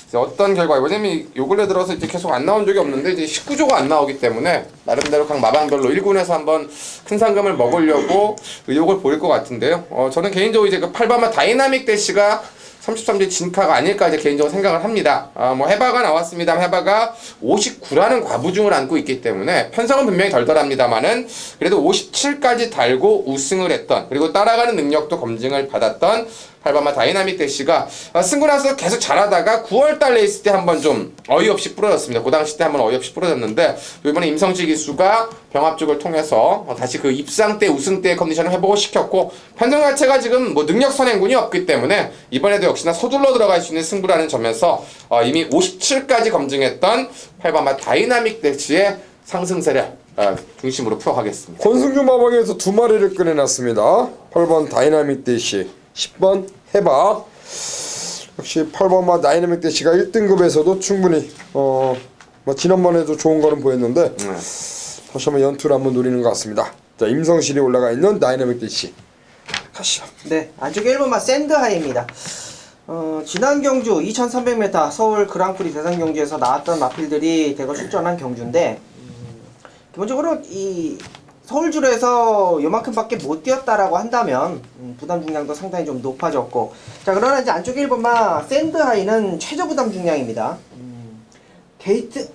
이제 어떤 결과, 왜냐면 요 근래 들어서 이제 계속 안 나온 적이 없는데 이제 19조가 안 나오기 때문에 나름대로 각 마방별로 1군에서 한번 큰 상금을 먹으려고 의욕을 보일 것 같은데요. 저는 개인적으로 이제 그 8번마 다이나믹 대시가 33조 진카가 아닐까 이제 개인적으로 생각을 합니다. 뭐 해바가 나왔습니다. 해바가 59라는 과부중을 안고 있기 때문에 편성은 분명히 덜덜합니다만은 그래도 57까지 달고 우승을 했던, 그리고 따라가는 능력도 검증을 받았던 8번마 다이나믹 대시가 승부 나서 계속 잘하다가 9월달 레이스 때 한번 좀 어이없이 부러졌습니다. 그 당시 때 한번 어이없이 부러졌는데 이번에 임성지 기수가 병합 쪽을 통해서 다시 그 입상 때 우승 때의 컨디션을 회복을 시켰고 판정 자체가 지금 뭐 능력 선행군이 없기 때문에 이번에도 역시나 서둘러 들어갈 수 있는 승부라는 점에서 이미 57까지 검증했던 8번마 다이나믹 대시의 상승세를 중심으로 풀어가겠습니다. 권승주 마방에서 두 마리를 꺼내놨습니다. 8번 다이나믹 대시, 10번 해봐. 역시 8번마 다이나믹 대시가 1등급에서도 충분히 뭐 지난번에도 좋은 거는 보였는데 다시 한번 연투를 한번 노리는 것 같습니다. 자, 임성실이 올라가 있는 다이나믹 대시 가시죠. 네, 안쪽에 1번마 샌드하이입니다. 지난 경주 2300m 서울 그랑프리 대상 경주에서 나왔던 마필들이 대거 출전한 경주인데 기본적으로 이 서울주로에서 요만큼밖에 못 뛰었다라고 한다면 부담 중량도 상당히 좀 높아졌고, 자 그러나 이제 안쪽 1번마 샌드하이는 최저 부담 중량입니다. 게이트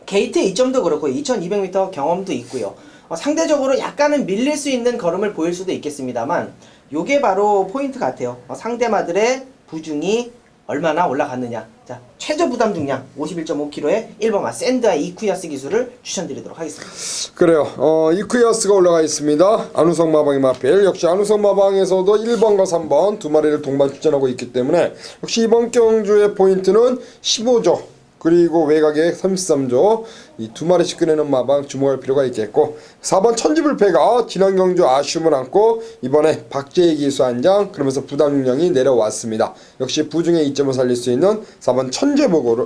2점도 그렇고 2200m 경험도 있고요. 상대적으로 약간은 밀릴 수 있는 걸음을 보일 수도 있겠습니다만 요게 바로 포인트 같아요. 상대마들의 부중이 얼마나 올라갔느냐. 자, 최저 부담 중량 51.5kg의 1번마 샌드하이 이쿠야스 기술을 추천드리도록 하겠습니다. 그래요. 이쿠야스가 올라가 있습니다. 안우성 마방의 마필. 역시 안우성 마방에서도 1번과 3번 두 마리를 동반 출전하고 있기 때문에 역시 이번 경주의 포인트는 15조 그리고 외곽의 33조 이 두 마리씩 꺼내는 마방 주목할 필요가 있겠고, 4번 천지불패가 지난 경주 아쉬움을 안고 이번에 박재희 기수 한장 그러면서 부담 중량이 내려왔습니다. 역시 부중의 이점을 살릴 수 있는 4번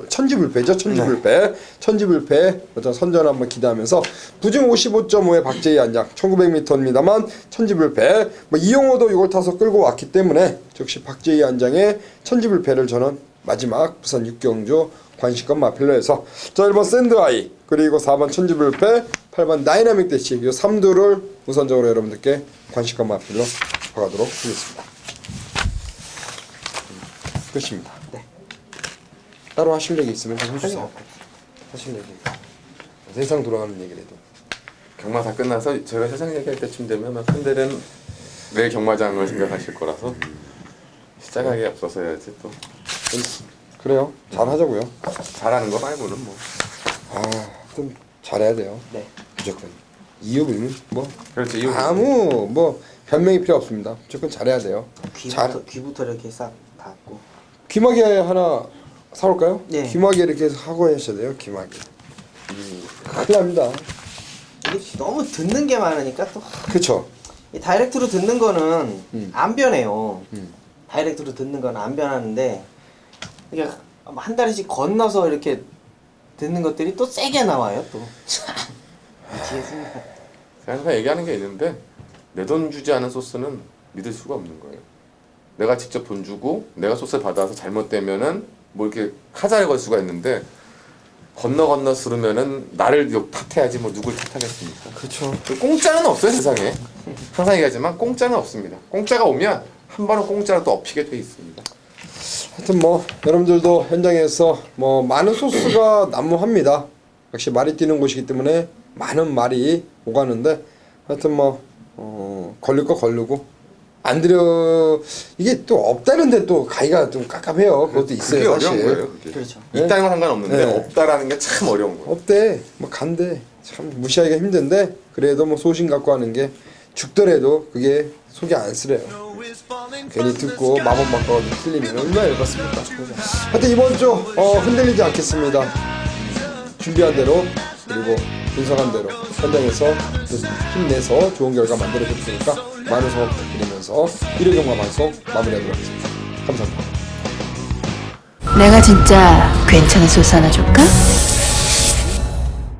천지불패죠. 천지불패 어떤 선전을 한번 기대하면서 부중 55.5의 박재희 한장 1900m입니다만 천지불패 이용호도 이걸 타서 끌고 왔기 때문에 역시 박재희 한장의 천지불패를 저는 마지막 부산 6경주 관심권 마필로 해서 자 1번 샌드아이 그리고 4번 천지불패 8번 다이나믹 대시 이 3두를 우선적으로 여러분들께 관심권 마필로 박아도록 하겠습니다. 끝입니다. 네. 따로 하실 얘기 있으면 좀 해주세요. 하실 얘기 세상 돌아가는 얘기를 해도 경마 다 끝나서 제가 세상 얘기할 때쯤 되면 막 팬들은 내일 경마장을 생각하실 거라서 시작하기 앞서서 해야지 또 그래요. 잘 하자고요. 잘하는 거 말고는 뭐 좀 잘해야 돼요. 네. 무조건 이유는 뭐 그렇지 이유 아무 뭐 변명이 필요 없습니다. 무조건 잘해야 돼요. 귀부터 이렇게 싹 닫고. 귀마개 하나 사올까요? 네. 귀마개 이렇게 하고 하셔야 돼요. 귀마개. 큰일 납니다. 이게 너무 듣는 게 많으니까 또 그쵸. 이 다이렉트로 듣는 거는 안 변해요. 다이렉트로 듣는 건 안 변하는데 이게 한 달씩 건너서 이렇게 듣는 것들이 또 세게 나와요. 또 미치겠습니다. 제가 항상 얘기하는 게 있는데 내 돈 주지 않은 소스는 믿을 수가 없는 거예요. 내가 직접 돈 주고 내가 소스를 받아서 잘못되면은 뭐 이렇게 하자를 걸 수가 있는데 건너 쓰르면은 나를 탓해야지 뭐 누굴 탓하겠습니까? 그쵸. 공짜는 없어요 세상에. 항상 얘기하지만 공짜는 없습니다. 공짜가 오면 한 번은 공짜로 또 엎히게 돼 있습니다. 하여튼 뭐 여러분들도 현장에서 뭐 많은 소스가 난무합니다. 역시 말이 뛰는 곳이기 때문에 많은 말이 오가는데 하여튼 뭐 걸릴 거 걸르고 안 들여 이게 또 없다는데 또 가기가 좀 깝깝해요. 그것도 있어요. 그게 사실. 어려운 거예요. 그게. 그렇죠. 있다는 건 상관없는데 네. 없다라는 게 참 어려운 거예요. 없대. 뭐 간대. 참 무시하기가 힘든데 그래도 뭐 소신 갖고 하는 게 죽더라도 그게 속이 안 쓰래요. 괜히 듣고 마법 바꿔가지고 틀리면 얼마나 열받습니까. 하여튼 이번 주 흔들리지 않겠습니다. 준비한 대로 그리고 분석한 대로 현장에서 힘내서 좋은 결과 만들어 줄 테니까 많은 성원 부탁드리면서 1회 경마 방송 마무리하도록 하겠습니다. 감사합니다. 내가 진짜 괜찮은 소스 하나 줄까?